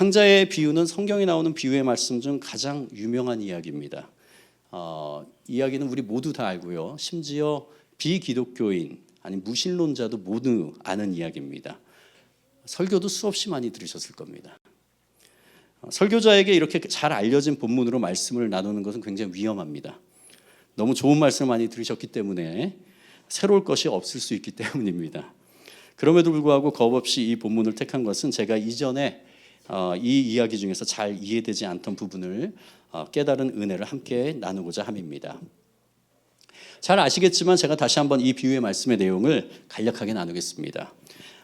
탕자의 비유는 성경에 나오는 비유의 말씀 중 가장 유명한 이야기입니다. 이야기는 우리 모두 다 알고요. 심지어 비기독교인 아니 무신론자도 모두 아는 이야기입니다. 설교도 수없이 많이 들으셨을 겁니다. 설교자에게 이렇게 잘 알려진 본문으로 말씀을 나누는 것은 굉장히 위험합니다. 너무 좋은 말씀을 많이 들으셨기 때문에 새로울 것이 없을 수 있기 때문입니다. 그럼에도 불구하고 겁없이 이 본문을 택한 것은 제가 이전에 이 이야기 중에서 잘 이해되지 않던 부분을 깨달은 은혜를 함께 나누고자 함입니다. 잘 아시겠지만 제가 다시 한번 이 비유의 말씀의 내용을 간략하게 나누겠습니다.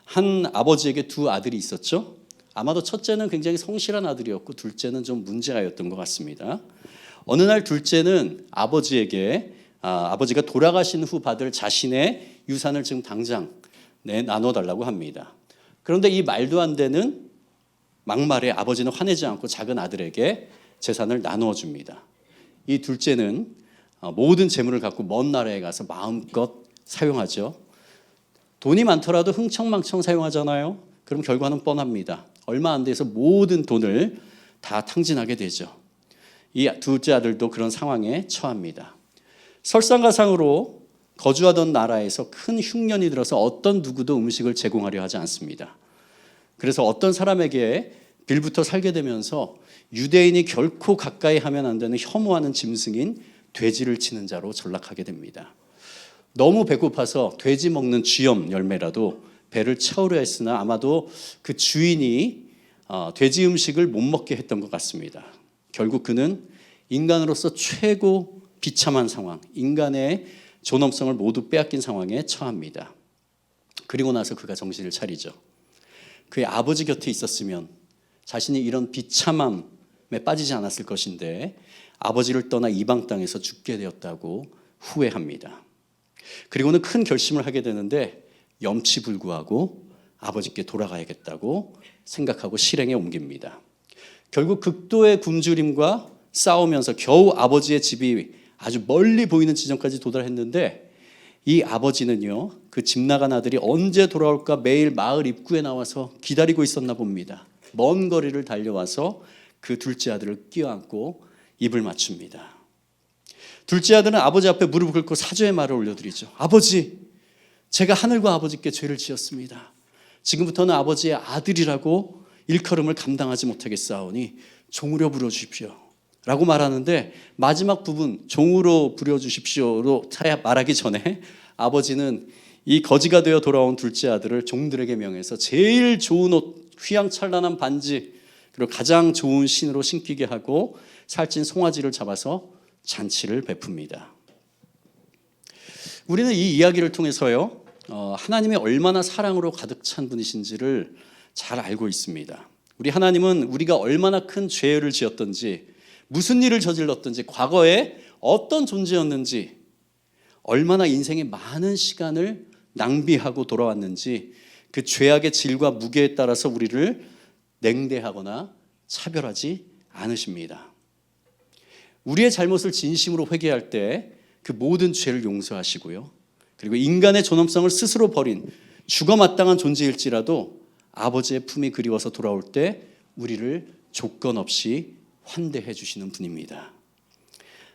한 아버지에게 두 아들이 있었죠. 아마도 첫째는 굉장히 성실한 아들이었고 둘째는 좀 문제아였던 것 같습니다. 어느 날 둘째는 아버지에게 아버지가 돌아가신 후 받을 자신의 유산을 지금 당장 나눠달라고 합니다. 그런데 이 말도 안 되는 막말에 아버지는 화내지 않고 작은 아들에게 재산을 나누어 줍니다. 이 둘째는 모든 재물을 갖고 먼 나라에 가서 마음껏 사용하죠. 돈이 많더라도 흥청망청 사용하잖아요. 그럼 결과는 뻔합니다. 얼마 안 돼서 모든 돈을 다 탕진하게 되죠. 이 둘째 아들도 그런 상황에 처합니다. 설상가상으로 거주하던 나라에서 큰 흉년이 들어서 어떤 누구도 음식을 제공하려 하지 않습니다. 그래서 어떤 사람에게 빌부터 살게 되면서 유대인이 결코 가까이 하면 안 되는 혐오하는 짐승인 돼지를 치는 자로 전락하게 됩니다. 너무 배고파서 돼지 먹는 쥐염 열매라도 배를 채우려 했으나 아마도 그 주인이 돼지 음식을 못 먹게 했던 것 같습니다. 결국 그는 인간으로서 최고 비참한 상황, 인간의 존엄성을 모두 빼앗긴 상황에 처합니다. 그리고 나서 그가 정신을 차리죠. 그의 아버지 곁에 있었으면 자신이 이런 비참함에 빠지지 않았을 것인데 아버지를 떠나 이방 땅에서 죽게 되었다고 후회합니다. 그리고는 큰 결심을 하게 되는데 염치불구하고 아버지께 돌아가야겠다고 생각하고 실행에 옮깁니다. 결국 극도의 굶주림과 싸우면서 겨우 아버지의 집이 아주 멀리 보이는 지점까지 도달했는데 이 아버지는요, 그 집 나간 아들이 언제 돌아올까 매일 마을 입구에 나와서 기다리고 있었나 봅니다. 먼 거리를 달려와서 그 둘째 아들을 끼어안고 입을 맞춥니다. 둘째 아들은 아버지 앞에 무릎을 꿇고 사죄의 말을 올려드리죠. 아버지, 제가 하늘과 아버지께 죄를 지었습니다. 지금부터는 아버지의 아들이라고 일컬음을 감당하지 못하겠사오니 종으로 부려주십시오 라고 말하는데 마지막 부분 종으로 부려주십시오로 말하기 전에 아버지는 이 거지가 되어 돌아온 둘째 아들을 종들에게 명해서 제일 좋은 옷, 휘황찬란한 반지, 그리고 가장 좋은 신으로 신기게 하고 살찐 송아지를 잡아서 잔치를 베풉니다. 우리는 이 이야기를 통해서요, 하나님이 얼마나 사랑으로 가득 찬 분이신지를 잘 알고 있습니다. 우리 하나님은 우리가 얼마나 큰 죄를 지었던지, 무슨 일을 저질렀던지, 과거에 어떤 존재였는지, 얼마나 인생의 많은 시간을 낭비하고 돌아왔는지 그 죄악의 질과 무게에 따라서 우리를 냉대하거나 차별하지 않으십니다. 우리의 잘못을 진심으로 회개할 때 그 모든 죄를 용서하시고요. 그리고 인간의 존엄성을 스스로 버린 죽어 마땅한 존재일지라도 아버지의 품이 그리워서 돌아올 때 우리를 조건 없이 환대해 주시는 분입니다.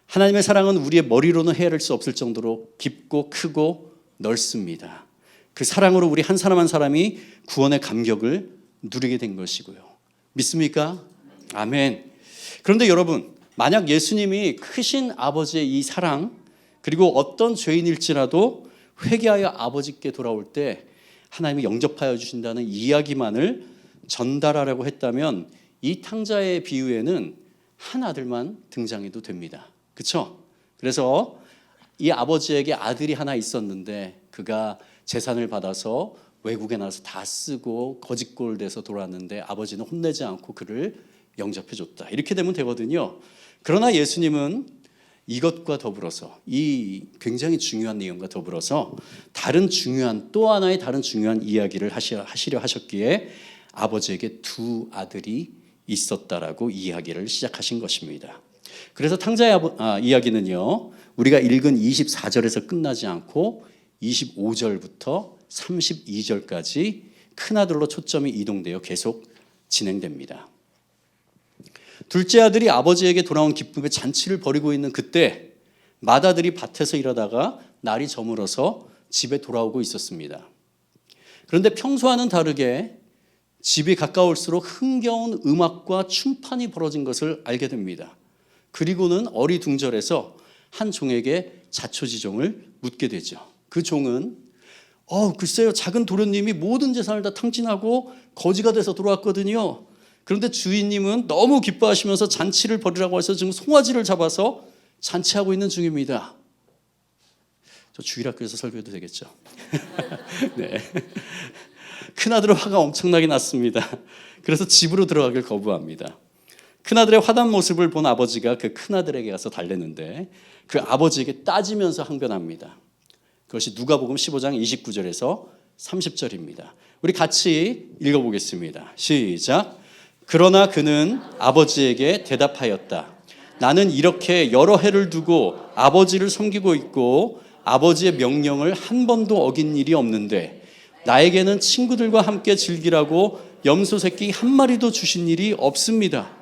하나님의 사랑은 우리의 머리로는 헤아릴 수 없을 정도로 깊고 크고 넓습니다. 그 사랑으로 우리 한 사람 한 사람이 구원의 감격을 누리게 된 것이고요. 믿습니까? 아멘. 그런데 여러분, 만약 예수님이 크신 아버지의 이 사랑, 그리고 어떤 죄인일지라도 회개하여 아버지께 돌아올 때 하나님이 영접하여 주신다는 이야기만을 전달하려고 했다면 이 탕자의 비유에는 한 아들만 등장해도 됩니다. 그렇죠? 그래서 이 아버지에게 아들이 하나 있었는데 그가 재산을 받아서 외국에 나가서 다 쓰고 거짓골 돼서 돌아왔는데 아버지는 혼내지 않고 그를 영접해 줬다. 이렇게 되면 되거든요. 그러나 예수님은 이것과 더불어서 이 굉장히 중요한 내용과 더불어서 다른 중요한 또 하나의 다른 중요한 이야기를 하시려 하셨기에 아버지에게 두 아들이 있었다라고 이야기를 시작하신 것입니다. 그래서 탕자의 이야기는요, 우리가 읽은 24절에서 끝나지 않고 25절부터 32절까지 큰아들로 초점이 이동되어 계속 진행됩니다. 둘째 아들이 아버지에게 돌아온 기쁨의 잔치를 벌이고 있는 그때 맏아들이 밭에서 일하다가 날이 저물어서 집에 돌아오고 있었습니다. 그런데 평소와는 다르게 집이 가까울수록 흥겨운 음악과 춤판이 벌어진 것을 알게 됩니다. 그리고는 어리둥절해서 한 종에게 자초지종을 묻게 되죠. 그 종은 글쎄요, 작은 도련님이 모든 재산을 다 탕진하고 거지가 돼서 돌아왔거든요. 그런데 주인님은 너무 기뻐하시면서 잔치를 벌이라고 해서 지금 송아지를 잡아서 잔치하고 있는 중입니다. 저 주일학교에서 설교해도 되겠죠? 네. 큰아들은 화가 엄청나게 났습니다. 그래서 집으로 들어가길 거부합니다. 큰아들의 화난 모습을 본 아버지가 그 큰아들에게 가서 달래는데 그 아버지에게 따지면서 항변합니다. 그것이 누가복음 15장 29절에서 30절입니다. 우리 같이 읽어보겠습니다. 시작. 그러나 그는 아버지에게 대답하였다. 나는 이렇게 여러 해를 두고 아버지를 섬기고 있고 아버지의 명령을 한 번도 어긴 일이 없는데 나에게는 친구들과 함께 즐기라고 염소 새끼 한 마리도 주신 일이 없습니다.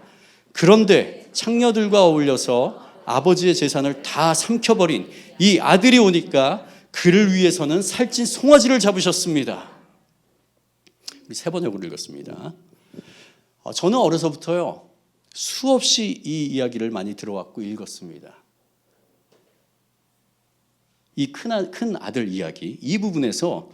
그런데 창녀들과 어울려서 아버지의 재산을 다 삼켜버린 이 아들이 오니까 그를 위해서는 살찐 송아지를 잡으셨습니다. 우리 세 번역으로 읽었습니다. 저는 어려서부터요 수없이 이 이야기를 많이 들어왔고 읽었습니다. 이 큰 아들 이야기 이 부분에서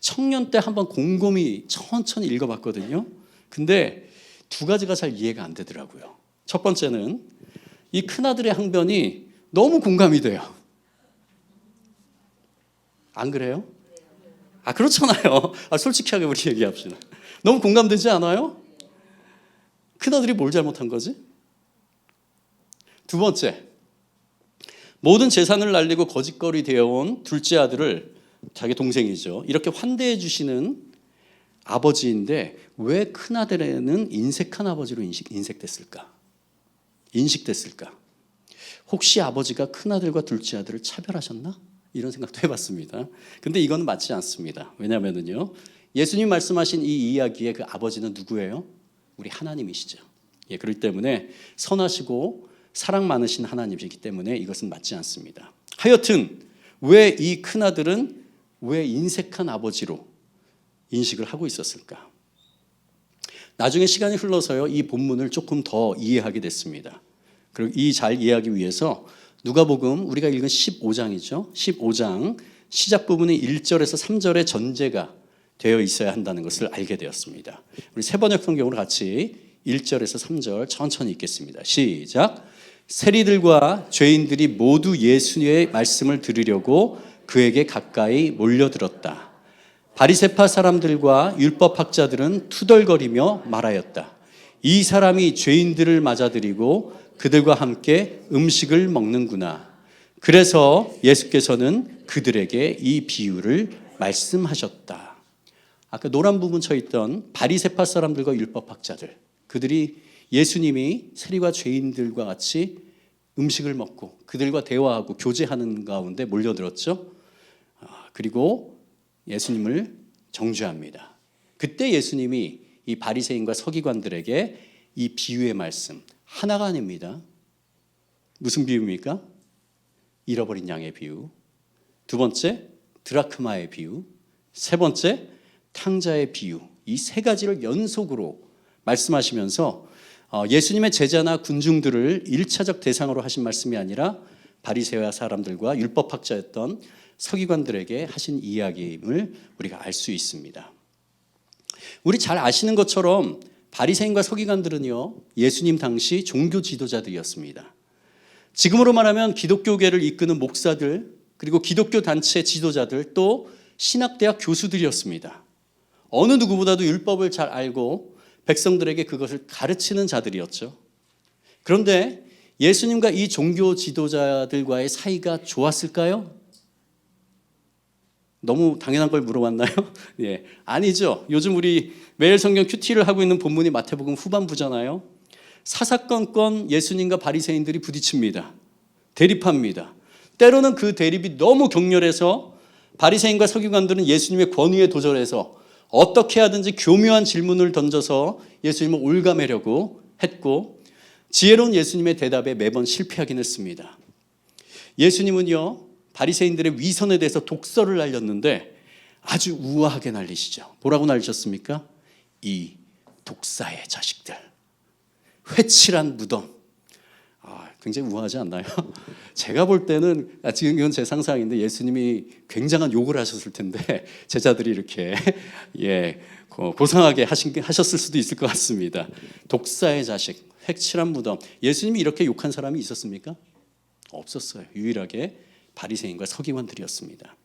청년 때 한번 곰곰이 천천히 읽어봤거든요. 근데 두 가지가 잘 이해가 안 되더라고요. 첫 번째는 이 큰아들의 항변이 너무 공감이 돼요. 안 그래요? 그렇잖아요. 솔직하게 우리 얘기합시다. 너무 공감되지 않아요? 큰아들이 뭘 잘못한 거지? 두 번째, 모든 재산을 날리고 거짓거리 되어온 둘째 아들을 자기 동생이죠. 이렇게 환대해 주시는 아버지인데 왜 큰아들에는 인색한 아버지로 인식됐을까? 혹시 아버지가 큰아들과 둘째 아들을 차별하셨나? 이런 생각도 해봤습니다. 근데 이건 맞지 않습니다. 왜냐하면요, 예수님 말씀하신 이 이야기의 그 아버지는 누구예요? 우리 하나님이시죠. 그렇기 때문에 선하시고 사랑 많으신 하나님이시기 때문에 이것은 맞지 않습니다. 하여튼 왜 이 큰아들은 왜 인색한 아버지로 인식을 하고 있었을까? 나중에 시간이 흘러서요, 이 본문을 조금 더 이해하게 됐습니다. 그리고 이 잘 이해하기 위해서 누가복음 우리가 읽은 15장이죠. 15장 시작 부분이 1절에서 3절의 전제가 되어 있어야 한다는 것을 알게 되었습니다. 우리 세 번역 성경으로 같이 1절에서 3절 천천히 읽겠습니다. 시작. 세리들과 죄인들이 모두 예수의 말씀을 들으려고 그에게 가까이 몰려들었다. 바리새파 사람들과 율법학자들은 투덜거리며 말하였다. 이 사람이 죄인들을 맞아들이고 그들과 함께 음식을 먹는구나. 그래서 예수께서는 그들에게 이 비유를 말씀하셨다. 아까 노란 부분 쳐 있던 바리새파 사람들과 율법학자들, 그들이 예수님이 세리와 죄인들과 같이 음식을 먹고 그들과 대화하고 교제하는 가운데 몰려들었죠. 그리고 예수님을 정죄합니다. 그때 예수님이 이 바리새인과 서기관들에게 이 비유의 말씀 하나가 아닙니다. 무슨 비유입니까? 잃어버린 양의 비유. 두 번째, 드라크마의 비유. 세 번째, 탕자의 비유. 이 세 가지를 연속으로 말씀하시면서 예수님의 제자나 군중들을 1차적 대상으로 하신 말씀이 아니라 바리새와 사람들과 율법학자였던 서기관들에게 하신 이야기임을 우리가 알 수 있습니다. 우리 잘 아시는 것처럼 바리새인과 서기관들은요, 예수님 당시 종교 지도자들이었습니다. 지금으로 말하면 기독교계를 이끄는 목사들, 그리고 기독교 단체 지도자들, 또 신학대학 교수들이었습니다. 어느 누구보다도 율법을 잘 알고 백성들에게 그것을 가르치는 자들이었죠. 그런데 예수님과 이 종교 지도자들과의 사이가 좋았을까요? 너무 당연한 걸 물어봤나요? 아니죠. 요즘 우리 매일 성경 큐티를 하고 있는 본문이 마태복음 후반부잖아요. 사사건건 예수님과 바리새인들이 부딪힙니다. 대립합니다. 때로는 그 대립이 너무 격렬해서 바리새인과 서기관들은 예수님의 권위에 도전해서 어떻게 하든지 교묘한 질문을 던져서 예수님을 올가매려고 했고, 지혜로운 예수님의 대답에 매번 실패하긴 했습니다. 예수님은요, 바리새인들의 위선에 대해서 독설을 날렸는데 아주 우아하게 날리시죠. 뭐라고 날리셨습니까? 이 독사의 자식들, 회칠한 무덤. 굉장히 우아하지 않나요? 제가 볼 때는, 지금 이건 제 상상인데 예수님이 굉장한 욕을 하셨을 텐데 제자들이 이렇게 고상하게 하셨을 수도 있을 것 같습니다. 독사의 자식, 회칠한 무덤. 예수님이 이렇게 욕한 사람이 있었습니까? 없었어요. 유일하게 바리새인과 서기관들이었습니다.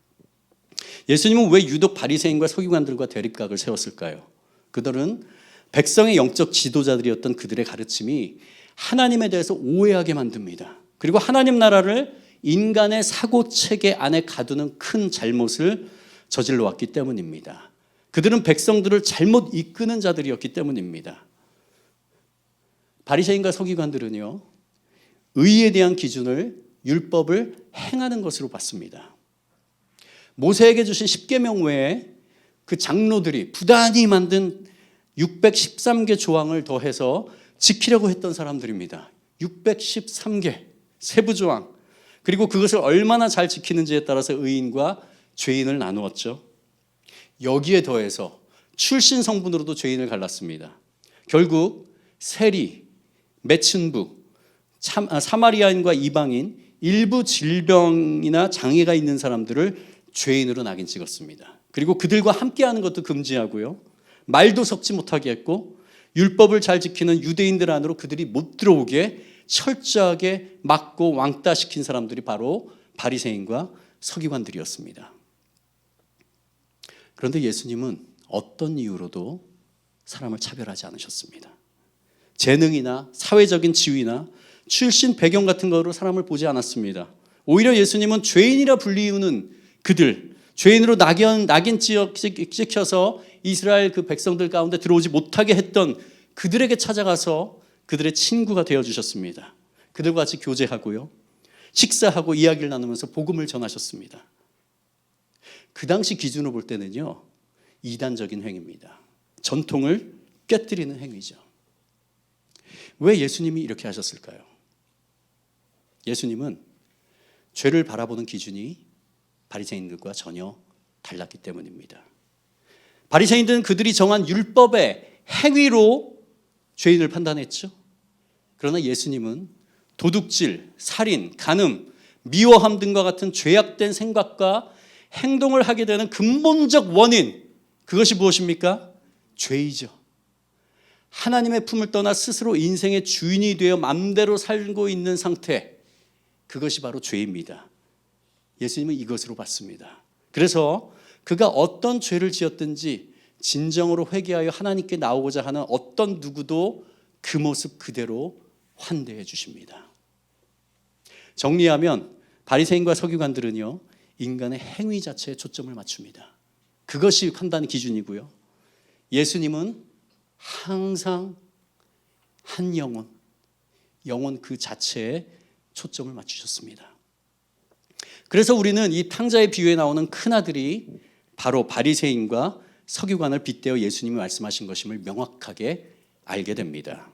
예수님은 왜 유독 바리새인과 서기관들과 대립각을 세웠을까요? 그들은 백성의 영적 지도자들이었던 그들의 가르침이 하나님에 대해서 오해하게 만듭니다. 그리고 하나님 나라를 인간의 사고체계 안에 가두는 큰 잘못을 저질러 왔기 때문입니다. 그들은 백성들을 잘못 이끄는 자들이었기 때문입니다. 바리새인과 서기관들은요, 의에 대한 기준을 율법을 행하는 것으로 봤습니다. 모세에게 주신 십계명 외에 그 장로들이 부단히 만든 613개 조항을 더해서 지키려고 했던 사람들입니다. 613개 세부조항. 그리고 그것을 얼마나 잘 지키는지에 따라서 의인과 죄인을 나누었죠. 여기에 더해서 출신 성분으로도 죄인을 갈랐습니다. 결국 세리, 매춘부, 사마리아인과 이방인, 일부 질병이나 장애가 있는 사람들을 죄인으로 낙인 찍었습니다. 그리고 그들과 함께하는 것도 금지하고요, 말도 섞지 못하게 했고, 율법을 잘 지키는 유대인들 안으로 그들이 못 들어오게 철저하게 막고 왕따시킨 사람들이 바로 바리새인과 서기관들이었습니다. 그런데 예수님은 어떤 이유로도 사람을 차별하지 않으셨습니다. 재능이나 사회적인 지위나 출신 배경 같은 거로 사람을 보지 않았습니다. 오히려 예수님은 죄인이라 불리우는 그들, 죄인으로 낙인 찍혀서 이스라엘 그 백성들 가운데 들어오지 못하게 했던 그들에게 찾아가서 그들의 친구가 되어주셨습니다. 그들과 같이 교제하고요, 식사하고 이야기를 나누면서 복음을 전하셨습니다. 그 당시 기준으로 볼 때는요, 이단적인 행위입니다. 전통을 깨뜨리는 행위죠. 왜 예수님이 이렇게 하셨을까요? 예수님은 죄를 바라보는 기준이 바리새인들과 전혀 달랐기 때문입니다. 바리새인들은 그들이 정한 율법의 행위로 죄인을 판단했죠. 그러나 예수님은 도둑질, 살인, 간음, 미워함 등과 같은 죄악된 생각과 행동을 하게 되는 근본적 원인, 그것이 무엇입니까? 죄이죠. 하나님의 품을 떠나 스스로 인생의 주인이 되어 마음대로 살고 있는 상태, 그것이 바로 죄입니다. 예수님은 이것으로 봤습니다. 그래서 그가 어떤 죄를 지었든지 진정으로 회개하여 하나님께 나오고자 하는 어떤 누구도 그 모습 그대로 환대해 주십니다. 정리하면 바리새인과 서기관들은요, 인간의 행위 자체에 초점을 맞춥니다. 그것이 판단 기준이고요, 예수님은 항상 한 영혼 그 자체에 초점을 맞추셨습니다. 그래서 우리는 이 탕자의 비유에 나오는 큰아들이 바로 바리새인과 서기관을 빗대어 예수님이 말씀하신 것임을 명확하게 알게 됩니다.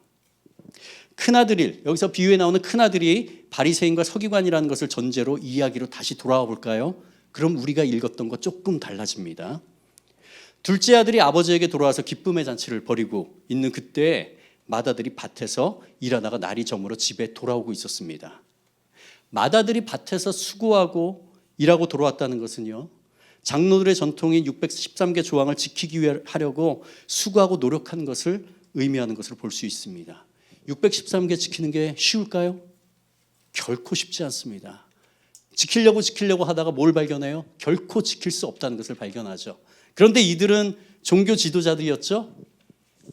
큰아들이, 여기서 비유에 나오는 큰아들이 바리새인과 서기관이라는 것을 전제로 이야기로 다시 돌아와 볼까요? 그럼 우리가 읽었던 것 조금 달라집니다. 둘째 아들이 아버지에게 돌아와서 기쁨의 잔치를 벌이고 있는 그때 맏아들이 밭에서 일하다가 날이 저물어 집에 돌아오고 있었습니다. 맏아들이 밭에서 수고하고 일하고 돌아왔다는 것은요, 장로들의 전통인 613개 조항을 지키기 위해 하려고 수고하고 노력한 것을 의미하는 것으로 볼 수 있습니다. 613개 지키는 게 쉬울까요? 결코 쉽지 않습니다. 지키려고 하다가 뭘 발견해요? 결코 지킬 수 없다는 것을 발견하죠. 그런데 이들은 종교 지도자들이었죠.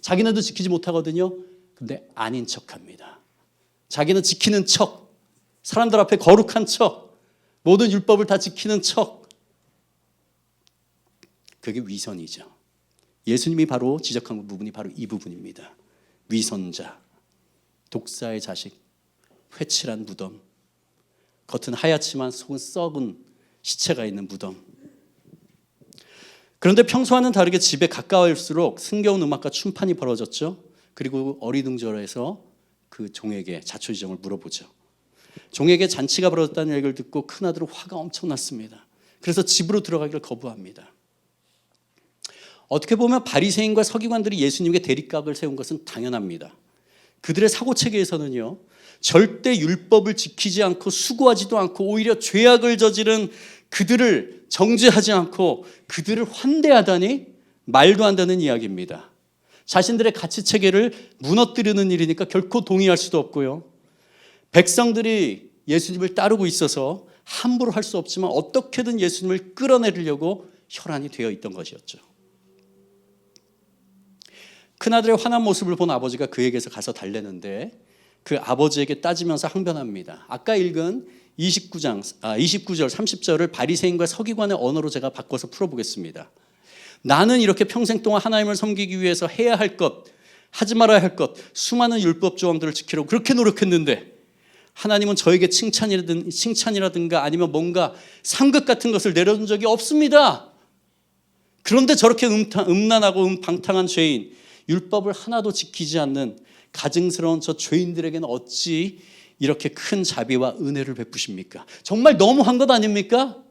자기네도 지키지 못하거든요. 근데 아닌 척합니다. 자기는 지키는 척, 사람들 앞에 거룩한 척, 모든 율법을 다 지키는 척. 그게 위선이죠. 예수님이 바로 지적한 부분이 바로 이 부분입니다. 위선자, 독사의 자식, 회칠한 무덤, 겉은 하얗지만 속은 썩은 시체가 있는 무덤. 그런데 평소와는 다르게 집에 가까울수록 승겨운 음악과 춤판이 벌어졌죠. 그리고 어리둥절해서 그 종에게 자초지종을 물어보죠. 종에게 잔치가 벌어졌다는 얘기를 듣고 큰아들은 화가 엄청 났습니다. 그래서 집으로 들어가기를 거부합니다. 어떻게 보면 바리새인과 서기관들이 예수님께 대립각을 세운 것은 당연합니다. 그들의 사고체계에서는요, 절대 율법을 지키지 않고 수고하지도 않고 오히려 죄악을 저지른 그들을 정죄하지 않고 그들을 환대하다니 말도 안 되는 이야기입니다. 자신들의 가치체계를 무너뜨리는 일이니까 결코 동의할 수도 없고요. 백성들이 예수님을 따르고 있어서 함부로 할 수 없지만 어떻게든 예수님을 끌어내리려고 혈안이 되어 있던 것이었죠. 큰아들의 화난 모습을 본 아버지가 그에게서 가서 달래는데 그 아버지에게 따지면서 항변합니다. 아까 읽은 29절 30절을 바리새인과 서기관의 언어로 제가 바꿔서 풀어보겠습니다. 나는 이렇게 평생 동안 하나님을 섬기기 위해서 해야 할 것, 하지 말아야 할 것, 수많은 율법 조항들을 지키려고 그렇게 노력했는데 하나님은 저에게 칭찬이라든가 아니면 뭔가 상급 같은 것을 내려준 적이 없습니다. 그런데 저렇게 음란하고 방탕한 죄인, 율법을 하나도 지키지 않는 가증스러운 저 죄인들에게는 어찌 이렇게 큰 자비와 은혜를 베푸십니까? 정말 너무한 것 아닙니까?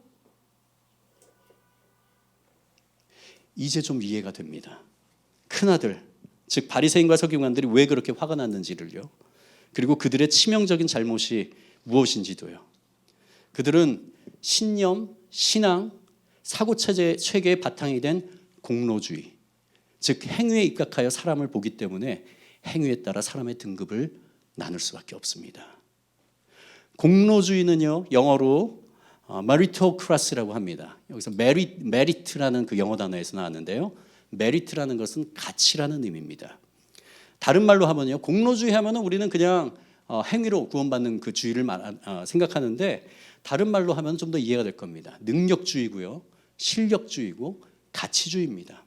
이제 좀 이해가 됩니다. 큰아들, 즉 바리새인과 서기관들이 왜 그렇게 화가 났는지를요. 그리고 그들의 치명적인 잘못이 무엇인지도요. 그들은 신념, 신앙, 사고체계의 바탕이 된 공로주의, 즉 행위에 입각하여 사람을 보기 때문에 행위에 따라 사람의 등급을 나눌 수밖에 없습니다. 공로주의는요, 영어로 meritocracy라고 합니다. 여기서 merit라는 그 영어 단어에서 나왔는데요. merit라는 것은 가치라는 의미입니다. 다른 말로 하면요, 공로주의 하면은 우리는 그냥 행위로 구원받는 그 주의를 생각하는데 다른 말로 하면 좀 더 이해가 될 겁니다. 능력주의고요, 실력주의고 가치주의입니다.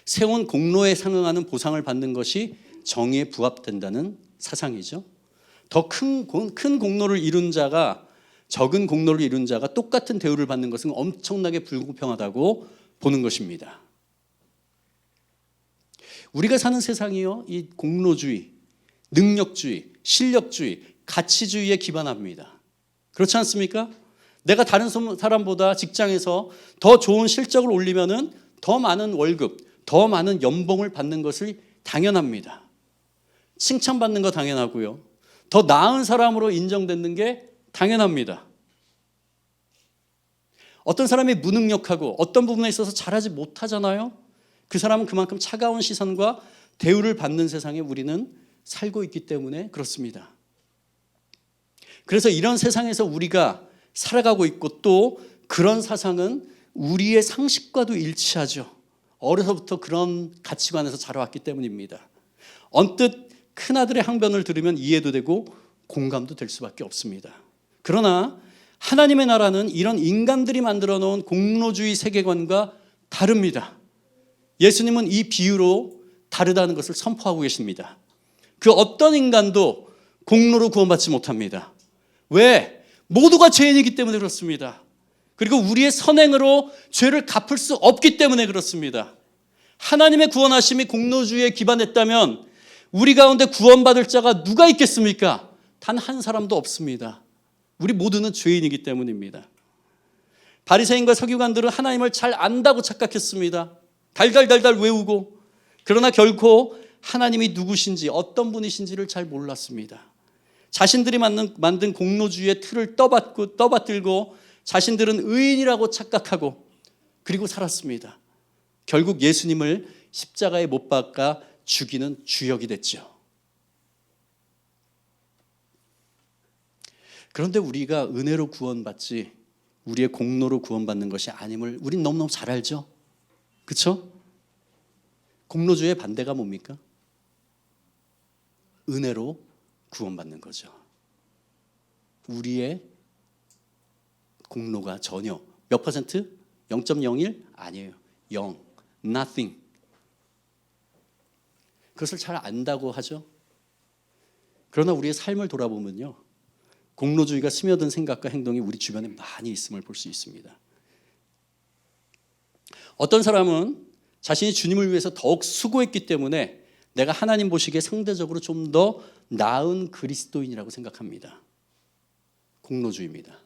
세운 공로에 상응하는 보상을 받는 것이 정의에 부합된다는 사상이죠. 더 큰 공로를 이룬 자가 적은 공로를 이룬 자가 똑같은 대우를 받는 것은 엄청나게 불공평하다고 보는 것입니다. 우리가 사는 세상이요, 이 공로주의, 능력주의, 실력주의, 가치주의에 기반합니다. 그렇지 않습니까? 내가 다른 사람보다 직장에서 더 좋은 실적을 올리면은 더 많은 월급, 더 많은 연봉을 받는 것을 당연합니다. 칭찬받는 거 당연하고요. 더 나은 사람으로 인정되는 게 당연합니다. 어떤 사람이 무능력하고 어떤 부분에 있어서 잘하지 못하잖아요. 그 사람은 그만큼 차가운 시선과 대우를 받는 세상에 우리는 살고 있기 때문에 그렇습니다. 그래서 이런 세상에서 우리가 살아가고 있고 또 그런 사상은 우리의 상식과도 일치하죠. 어려서부터 그런 가치관에서 자라왔기 때문입니다. 언뜻 큰아들의 항변을 들으면 이해도 되고 공감도 될 수밖에 없습니다. 그러나 하나님의 나라는 이런 인간들이 만들어 놓은 공로주의 세계관과 다릅니다. 예수님은 이 비유로 다르다는 것을 선포하고 계십니다. 그 어떤 인간도 공로로 구원받지 못합니다. 왜? 모두가 죄인이기 때문에 그렇습니다. 그리고 우리의 선행으로 죄를 갚을 수 없기 때문에 그렇습니다. 하나님의 구원하심이 공로주의에 기반했다면 우리 가운데 구원받을 자가 누가 있겠습니까? 단 한 사람도 없습니다. 우리 모두는 죄인이기 때문입니다. 바리새인과 서기관들은 하나님을 잘 안다고 착각했습니다. 달달달달 외우고, 그러나 결코 하나님이 누구신지 어떤 분이신지를 잘 몰랐습니다. 자신들이 만든 공로주의의 틀을 떠받들고 자신들은 의인이라고 착각하고 그리고 살았습니다. 결국 예수님을 십자가에 못 박아 죽이는 주역이 됐죠. 그런데 우리가 은혜로 구원받지 우리의 공로로 구원받는 것이 아님을 우린 너무너무 잘 알죠. 그렇죠? 공로주의의 반대가 뭡니까? 은혜로 구원받는 거죠. 우리의 공로가 전혀 몇 퍼센트? 0.01? 아니에요. 0. Nothing. 그것을 잘 안다고 하죠. 그러나 우리의 삶을 돌아보면요, 공로주의가 스며든 생각과 행동이 우리 주변에 많이 있음을 볼 수 있습니다. 어떤 사람은 자신이 주님을 위해서 더욱 수고했기 때문에 내가 하나님 보시기에 상대적으로 좀 더 나은 그리스도인이라고 생각합니다. 공로주의입니다.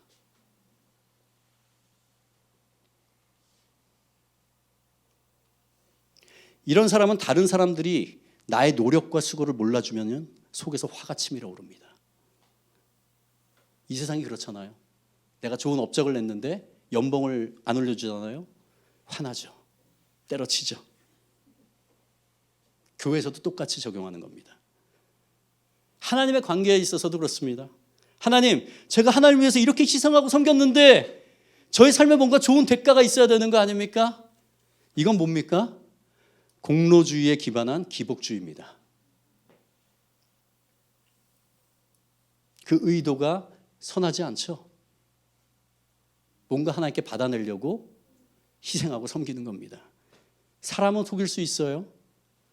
이런 사람은 다른 사람들이 나의 노력과 수고를 몰라주면 속에서 화가 치밀어 오릅니다. 이 세상이 그렇잖아요. 내가 좋은 업적을 냈는데 연봉을 안 올려주잖아요. 화나죠. 때려치죠. 교회에서도 똑같이 적용하는 겁니다. 하나님의 관계에 있어서도 그렇습니다. 하나님, 제가 하나님을 위해서 이렇게 희생하고 섬겼는데 저의 삶에 뭔가 좋은 대가가 있어야 되는 거 아닙니까? 이건 뭡니까? 공로주의에 기반한 기복주의입니다. 그 의도가 선하지 않죠. 뭔가 하나님께 받아내려고 희생하고 섬기는 겁니다. 사람은 속일 수 있어요.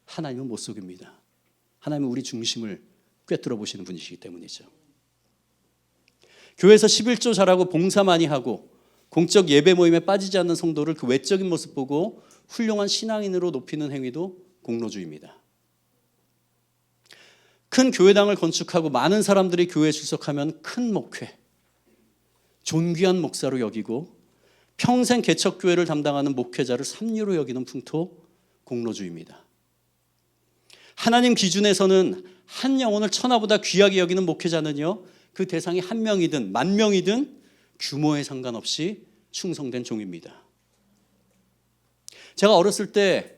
하나님은 못 속입니다. 하나님은 우리 중심을 꿰뚫어 보시는 분이시기 때문이죠. 교회에서 11조 잘하고 봉사 많이 하고 공적 예배 모임에 빠지지 않는 성도를 그 외적인 모습 보고 훌륭한 신앙인으로 높이는 행위도 공로주의입니다. 큰 교회당을 건축하고 많은 사람들이 교회에 출석하면 큰 목회, 존귀한 목사로 여기고 평생 개척교회를 담당하는 목회자를 삼류로 여기는 풍토 공로주의입니다. 하나님 기준에서는 한 영혼을 천하보다 귀하게 여기는 목회자는요, 그 대상이 한 명이든 만 명이든 규모에 상관없이 충성된 종입니다. 제가 어렸을 때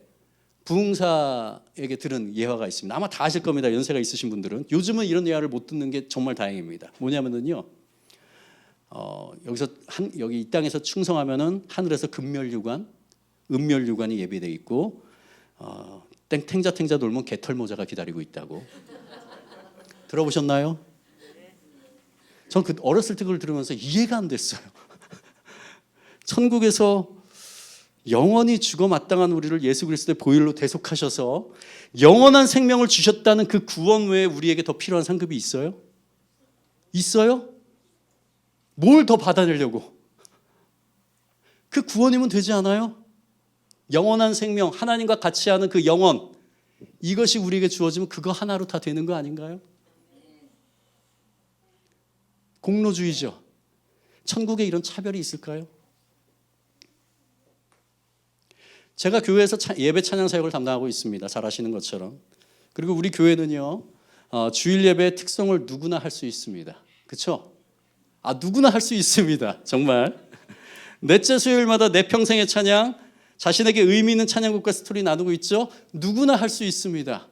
부흥사에게 들은 예화가 있습니다. 아마 다 아실 겁니다. 연세가 있으신 분들은. 요즘은 이런 예화를 못 듣는 게 정말 다행입니다. 뭐냐면요, 여기 이 땅에서 충성하면은 하늘에서 금멸유관, 은멸유관이 예비되어 있고, 탱자 놀면 개털 모자가 기다리고 있다고. 들어보셨나요? 전 그 어렸을 때 그걸 들으면서 이해가 안 됐어요. 천국에서 영원히 죽어 마땅한 우리를 예수 그리스도의 보혈로 대속하셔서 영원한 생명을 주셨다는 그 구원 외에 우리에게 더 필요한 상급이 있어요? 있어요? 뭘 더 받아내려고? 그 구원이면 되지 않아요? 영원한 생명, 하나님과 같이 하는 그 영원, 이것이 우리에게 주어지면 그거 하나로 다 되는 거 아닌가요? 공로주의죠. 천국에 이런 차별이 있을까요? 제가 교회에서 예배 찬양 사역을 담당하고 있습니다. 잘 아시는 것처럼. 그리고 우리 교회는요, 주일 예배의 특성을 누구나 할 수 있습니다. 그렇죠? 누구나 할 수 있습니다. 정말. 넷째 수요일마다 내 평생의 찬양, 자신에게 의미 있는 찬양곡과 스토리 나누고 있죠. 누구나 할 수 있습니다.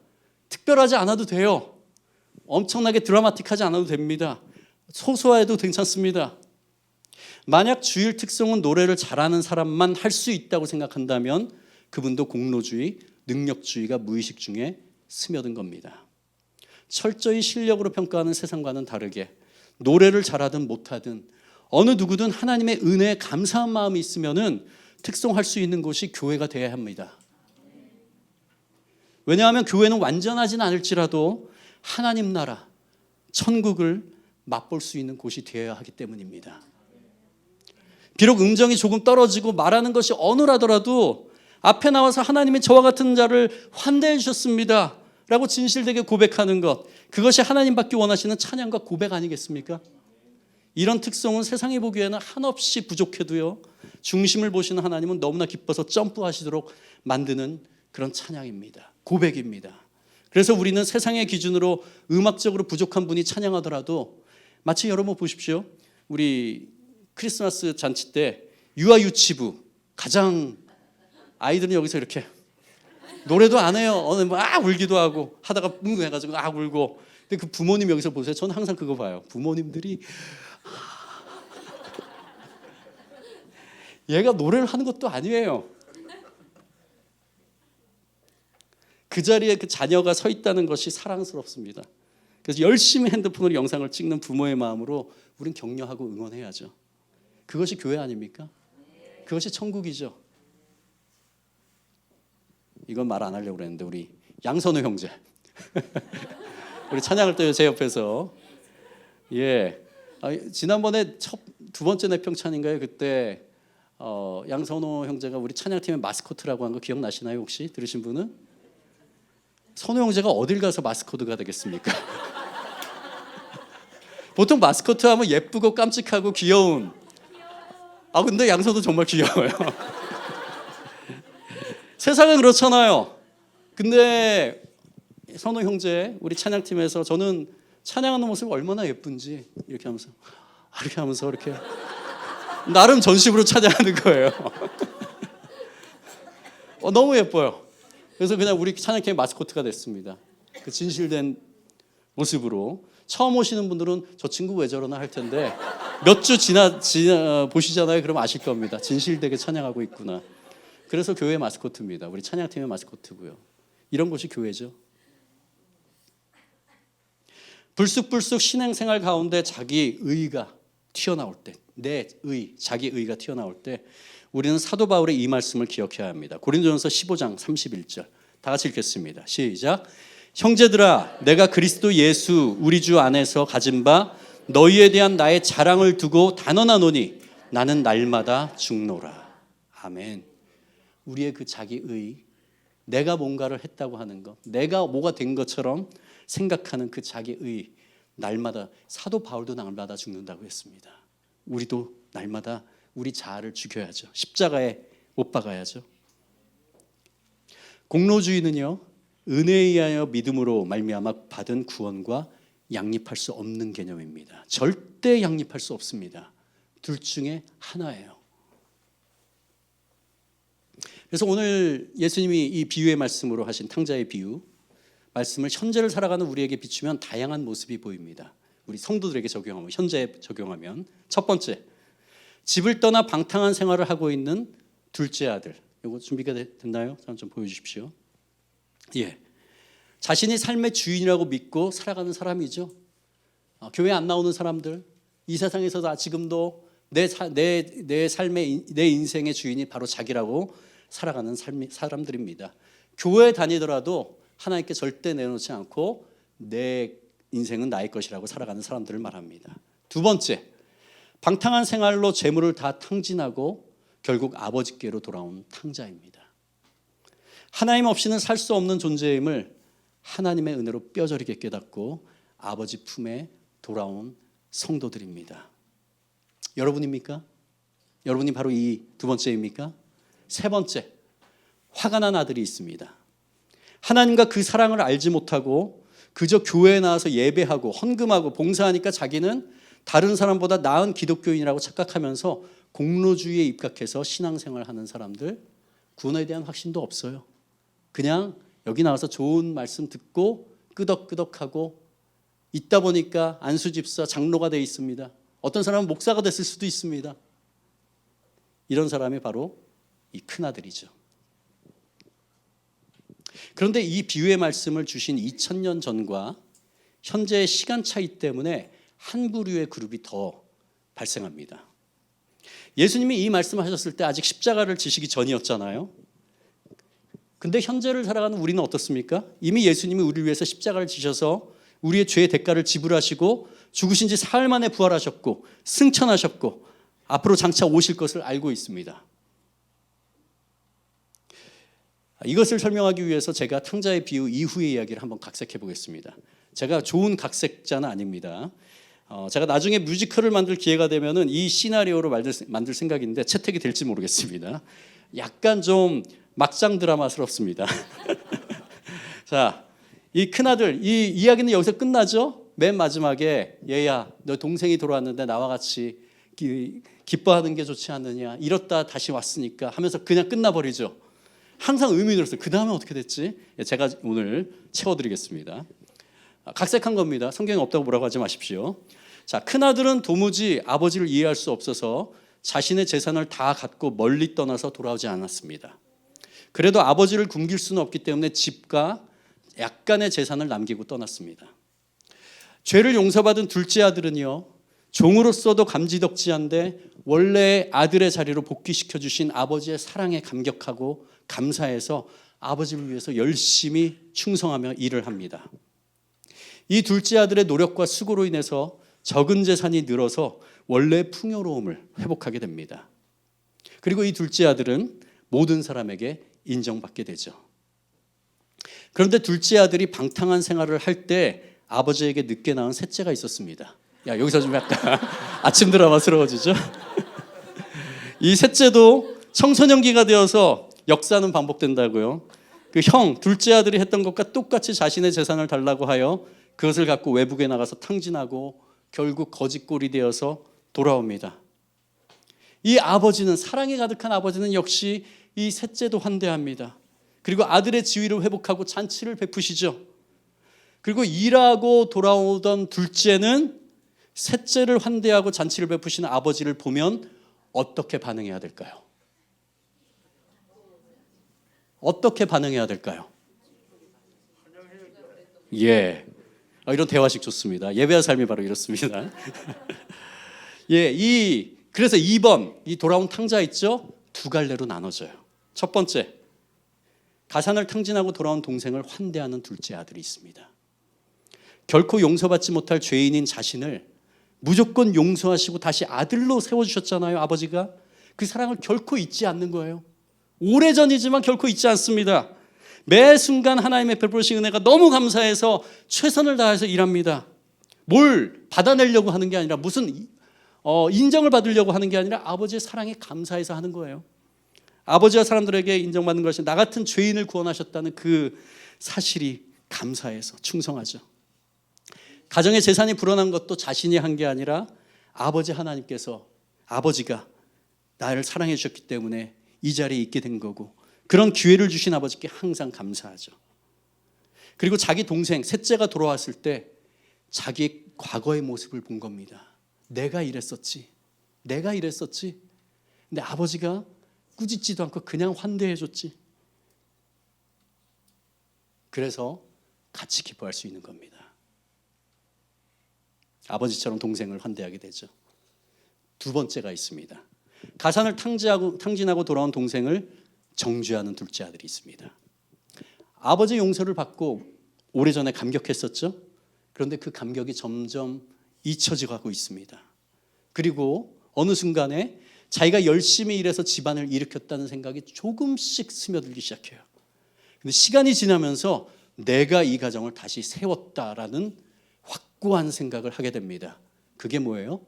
특별하지 않아도 돼요. 엄청나게 드라마틱하지 않아도 됩니다. 소소해도 괜찮습니다. 만약 주일 특성은 노래를 잘하는 사람만 할 수 있다고 생각한다면 그분도 공로주의, 능력주의가 무의식 중에 스며든 겁니다. 철저히 실력으로 평가하는 세상과는 다르게 노래를 잘하든 못하든 어느 누구든 하나님의 은혜에 감사한 마음이 있으면은 특성할 수 있는 곳이 교회가 되어야 합니다. 왜냐하면 교회는 완전하진 않을지라도 하나님 나라, 천국을 맛볼 수 있는 곳이 되어야 하기 때문입니다. 비록 음정이 조금 떨어지고 말하는 것이 어눌하더라도 앞에 나와서 하나님이 저와 같은 자를 환대해 주셨습니다 라고 진실되게 고백하는 것, 그것이 하나님 받기 원하시는 찬양과 고백 아니겠습니까? 이런 특성은 세상이 보기에는 한없이 부족해도요, 중심을 보시는 하나님은 너무나 기뻐서 점프하시도록 만드는 그런 찬양입니다. 고백입니다. 그래서 우리는 세상의 기준으로 음악적으로 부족한 분이 찬양하더라도 마치 여러분 보십시오. 우리 크리스마스 잔치 때 유아유치부 가장 아이들은 여기서 이렇게 노래도 안 해요. 막 울기도 하고 하다가 뭉해가지고 울고. 근데 그 부모님 여기서 보세요. 저는 항상 그거 봐요. 부모님들이 얘가 노래를 하는 것도 아니에요. 그 자리에 그 자녀가 서 있다는 것이 사랑스럽습니다. 그래서 열심히 핸드폰으로 영상을 찍는 부모의 마음으로 우린 격려하고 응원해야죠. 그것이 교회 아닙니까? 그것이 천국이죠. 이건 말 안 하려고 그랬는데 우리 양선우 형제 우리 찬양을 또 제 옆에서 지난번에 두 번째 내평찬인가요? 그때 양선우 형제가 우리 찬양팀의 마스코트라고 한 거 기억나시나요? 혹시 들으신 분은? 선우 형제가 어딜 가서 마스코트가 되겠습니까? 보통 마스코트 하면 예쁘고 깜찍하고 귀여운. 근데 양선우 정말 귀여워요. 세상은 그렇잖아요. 근데 선우 형제 우리 찬양팀에서 저는 찬양하는 모습이 얼마나 예쁜지 이렇게 하면서 이렇게 나름 전심으로 찬양하는 거예요. 너무 예뻐요. 그래서 그냥 우리 찬양팀의 마스코트가 됐습니다. 그 진실된 모습으로. 처음 오시는 분들은 저 친구 왜 저러나 할 텐데 몇 주 보시잖아요. 그럼 아실 겁니다. 진실되게 찬양하고 있구나. 그래서 교회 마스코트입니다. 우리 찬양팀의 마스코트고요. 이런 것이 교회죠. 불쑥불쑥 신앙생활 가운데 자기 의가 튀어나올 때, 자기 의가 튀어나올 때 우리는 사도 바울의 이 말씀을 기억해야 합니다. 고린도전서 15장 31절 다 같이 읽겠습니다. 시작. 형제들아, 내가 그리스도 예수 우리 주 안에서 가진 바 너희에 대한 나의 자랑을 두고 단언하노니 나는 날마다 죽노라. 아멘. 우리의 그 자기 의, 내가 뭔가를 했다고 하는 것, 내가 뭐가 된 것처럼 생각하는 그 자기 의, 날마다, 사도 바울도 날마다 죽는다고 했습니다. 우리도 날마다 우리 자아를 죽여야죠. 십자가에 못 박아야죠. 공로주의는요, 은혜에 의하여 믿음으로 말미암아 받은 구원과 양립할 수 없는 개념입니다. 절대 양립할 수 없습니다. 둘 중에 하나예요. 그래서 오늘 예수님이 이 비유의 말씀으로 하신 탕자의 비유 말씀을 현재를 살아가는 우리에게 비추면 다양한 모습이 보입니다. 우리 성도들에게 적용하면, 현재에 적용하면 첫 번째, 집을 떠나 방탕한 생활을 하고 있는 둘째 아들. 이거 준비가 됐나요? 좀 보여주십시오. 예, 자신이 삶의 주인이라고 믿고 살아가는 사람이죠. 교회 안 나오는 사람들, 이 세상에서 지금도 내 삶의, 내 인생의 주인이 바로 자기라고 살아가는 사람들입니다. 교회 다니더라도 하나님께 절대 내놓지 않고 내 인생은 나의 것이라고 살아가는 사람들을 말합니다. 두 번째, 방탕한 생활로 재물을 다 탕진하고 결국 아버지께로 돌아온 탕자입니다. 하나님 없이는 살 수 없는 존재임을 하나님의 은혜로 뼈저리게 깨닫고 아버지 품에 돌아온 성도들입니다. 여러분입니까? 여러분이 바로 이 두 번째입니까? 세 번째, 화가 난 아들이 있습니다. 하나님과 그 사랑을 알지 못하고 그저 교회에 나와서 예배하고 헌금하고 봉사하니까 자기는 다른 사람보다 나은 기독교인이라고 착각하면서 공로주의에 입각해서 신앙생활하는 사람들, 구원에 대한 확신도 없어요. 그냥 여기 나와서 좋은 말씀 듣고 끄덕끄덕하고 있다 보니까 안수집사, 장로가 되어 있습니다. 어떤 사람은 목사가 됐을 수도 있습니다. 이런 사람이 바로 이 큰아들이죠. 그런데 이 비유의 말씀을 주신 2000년 전과 현재의 시간 차이 때문에 한 부류의 그룹이 더 발생합니다. 예수님이 이 말씀을 하셨을 때 아직 십자가를 지시기 전이었잖아요. 근데 현재를 살아가는 우리는 어떻습니까? 이미 예수님이 우리를 위해서 십자가를 지셔서 우리의 죄의 대가를 지불하시고 죽으신 지 사흘 만에 부활하셨고 승천하셨고 앞으로 장차 오실 것을 알고 있습니다. 이것을 설명하기 위해서 제가 탕자의 비유 이후의 이야기를 한번 각색해 보겠습니다. 제가 좋은 각색자는 아닙니다. 제가 나중에 뮤지컬을 만들 기회가 되면은 이 시나리오로 만들 생각인데 채택이 될지 모르겠습니다. 약간 좀 막장 드라마스럽습니다. 자, 이 큰아들, 이 이야기는 여기서 끝나죠? 맨 마지막에 얘야, 너 동생이 돌아왔는데 나와 같이 기뻐하는 게 좋지 않느냐, 이렇다 다시 왔으니까 하면서 그냥 끝나버리죠. 항상 의미 들었어요. 그 다음에 어떻게 됐지? 제가 오늘 채워드리겠습니다. 각색한 겁니다. 성경에 없다고 뭐라고 하지 마십시오. 자, 큰아들은 도무지 아버지를 이해할 수 없어서 자신의 재산을 다 갖고 멀리 떠나서 돌아오지 않았습니다. 그래도 아버지를 굶길 수는 없기 때문에 집과 약간의 재산을 남기고 떠났습니다. 죄를 용서받은 둘째 아들은요, 종으로서도 감지덕지한데 원래 아들의 자리로 복귀시켜 주신 아버지의 사랑에 감격하고 감사해서 아버지를 위해서 열심히 충성하며 일을 합니다. 이 둘째 아들의 노력과 수고로 인해서 적은 재산이 늘어서 원래 풍요로움을 회복하게 됩니다. 그리고 이 둘째 아들은 모든 사람에게 인정받게 되죠. 그런데 둘째 아들이 방탕한 생활을 할 때 아버지에게 늦게 낳은 셋째가 있었습니다. 야, 여기서 좀 약간 아침 드라마스러워지죠? 이 셋째도 청소년기가 되어서 역사는 반복된다고요. 그 둘째 아들이 했던 것과 똑같이 자신의 재산을 달라고 하여 그것을 갖고 외국에 나가서 탕진하고 결국 거짓골이 되어서 돌아옵니다. 이 아버지는, 사랑이 가득한 아버지는 역시 이 셋째도 환대합니다. 그리고 아들의 지위를 회복하고 잔치를 베푸시죠. 그리고 일하고 돌아오던 둘째는 셋째를 환대하고 잔치를 베푸시는 아버지를 보면 어떻게 반응해야 될까요? 어떻게 반응해야 될까요? 예, 이런 대화식 좋습니다. 예배와 삶이 바로 이렇습니다. 예, 그래서 2번 이 돌아온 탕자 있죠? 두 갈래로 나눠져요. 첫 번째, 가산을 탕진하고 돌아온 동생을 환대하는 둘째 아들이 있습니다. 결코 용서받지 못할 죄인인 자신을 무조건 용서하시고 다시 아들로 세워주셨잖아요. 아버지가 그 사랑을 결코 잊지 않는 거예요. 오래전이지만 결코 잊지 않습니다. 매 순간 하나님의 베푸신 은혜가 너무 감사해서 최선을 다해서 일합니다. 뭘 받아내려고 하는 게 아니라, 무슨 인정을 받으려고 하는 게 아니라 아버지의 사랑에 감사해서 하는 거예요. 아버지와 사람들에게 인정받는 것이 나 같은 죄인을 구원하셨다는 그 사실이 감사해서 충성하죠. 가정의 재산이 불어난 것도 자신이 한 게 아니라 아버지 하나님께서, 아버지가 나를 사랑해 주셨기 때문에 이 자리에 있게 된 거고, 그런 기회를 주신 아버지께 항상 감사하죠. 그리고 자기 동생 셋째가 돌아왔을 때 자기 과거의 모습을 본 겁니다. 내가 이랬었지. 근데 아버지가 꾸짖지도 않고 그냥 환대해 줬지. 그래서 같이 기뻐할 수 있는 겁니다. 아버지처럼 동생을 환대하게 되죠. 두 번째가 있습니다. 가산을 탕진하고 돌아온 동생을 정죄하는 둘째 아들이 있습니다. 아버지 용서를 받고 오래전에 감격했었죠. 그런데 그 감격이 점점 잊혀져 가고 있습니다. 그리고 어느 순간에 자기가 열심히 일해서 집안을 일으켰다는 생각이 조금씩 스며들기 시작해요. 근데 시간이 지나면서 내가 이 가정을 다시 세웠다라는 확고한 생각을 하게 됩니다. 그게 뭐예요?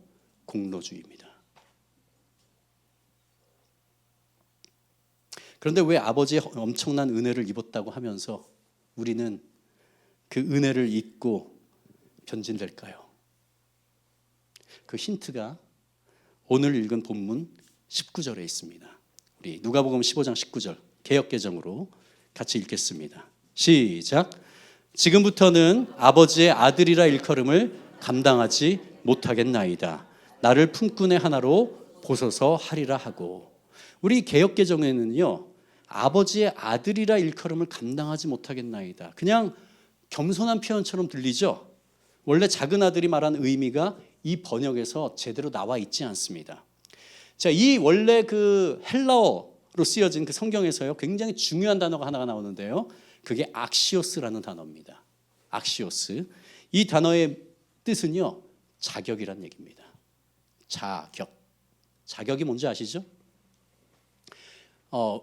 공로주의입니다. 그런데 왜 아버지의 엄청난 은혜를 입었다고 하면서 우리는 그 은혜를 잊고 변진될까요? 그 힌트가 오늘 읽은 본문 19절에 있습니다. 우리 누가복음 15장 19절 개역개정으로 같이 읽겠습니다. 시작. 지금부터는 아버지의 아들이라 일컬음을 감당하지 못하겠나이다. 나를 품꾼의 하나로 보소서 하리라 하고. 우리 개역개정에는요, 아버지의 아들이라 일컬음을 감당하지 못하겠나이다. 그냥 겸손한 표현처럼 들리죠. 원래 작은 아들이 말한 의미가 이 번역에서 제대로 나와 있지 않습니다. 자, 이 원래 그 헬라어로 쓰여진 그 성경에서요, 굉장히 중요한 단어가 하나가 나오는데요. 그게 악시오스라는 단어입니다. 악시오스. 이 단어의 뜻은요, 자격이란 얘기입니다. 자격. 자격이 뭔지 아시죠?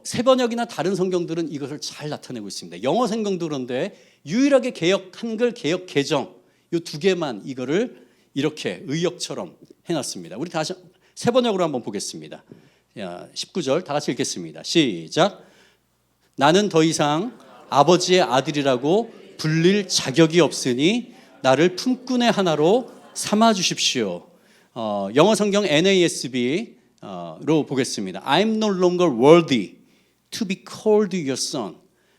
새 번역이나 다른 성경들은 이것을 잘 나타내고 있습니다. 영어 성경도 그런데 유일하게 한글 개역 개정 이 두 개만 이거를 이렇게 의역처럼 해놨습니다. 우리 다시 새 번역으로 한번 보겠습니다. 19절 다 같이 읽겠습니다. 시작. 나는 더 이상 아버지의 아들이라고 불릴 자격이 없으니 나를 품꾼의 하나로 삼아 주십시오. 영어 성경 NASB로 보겠습니다. I'm no longer worthy to be called your son.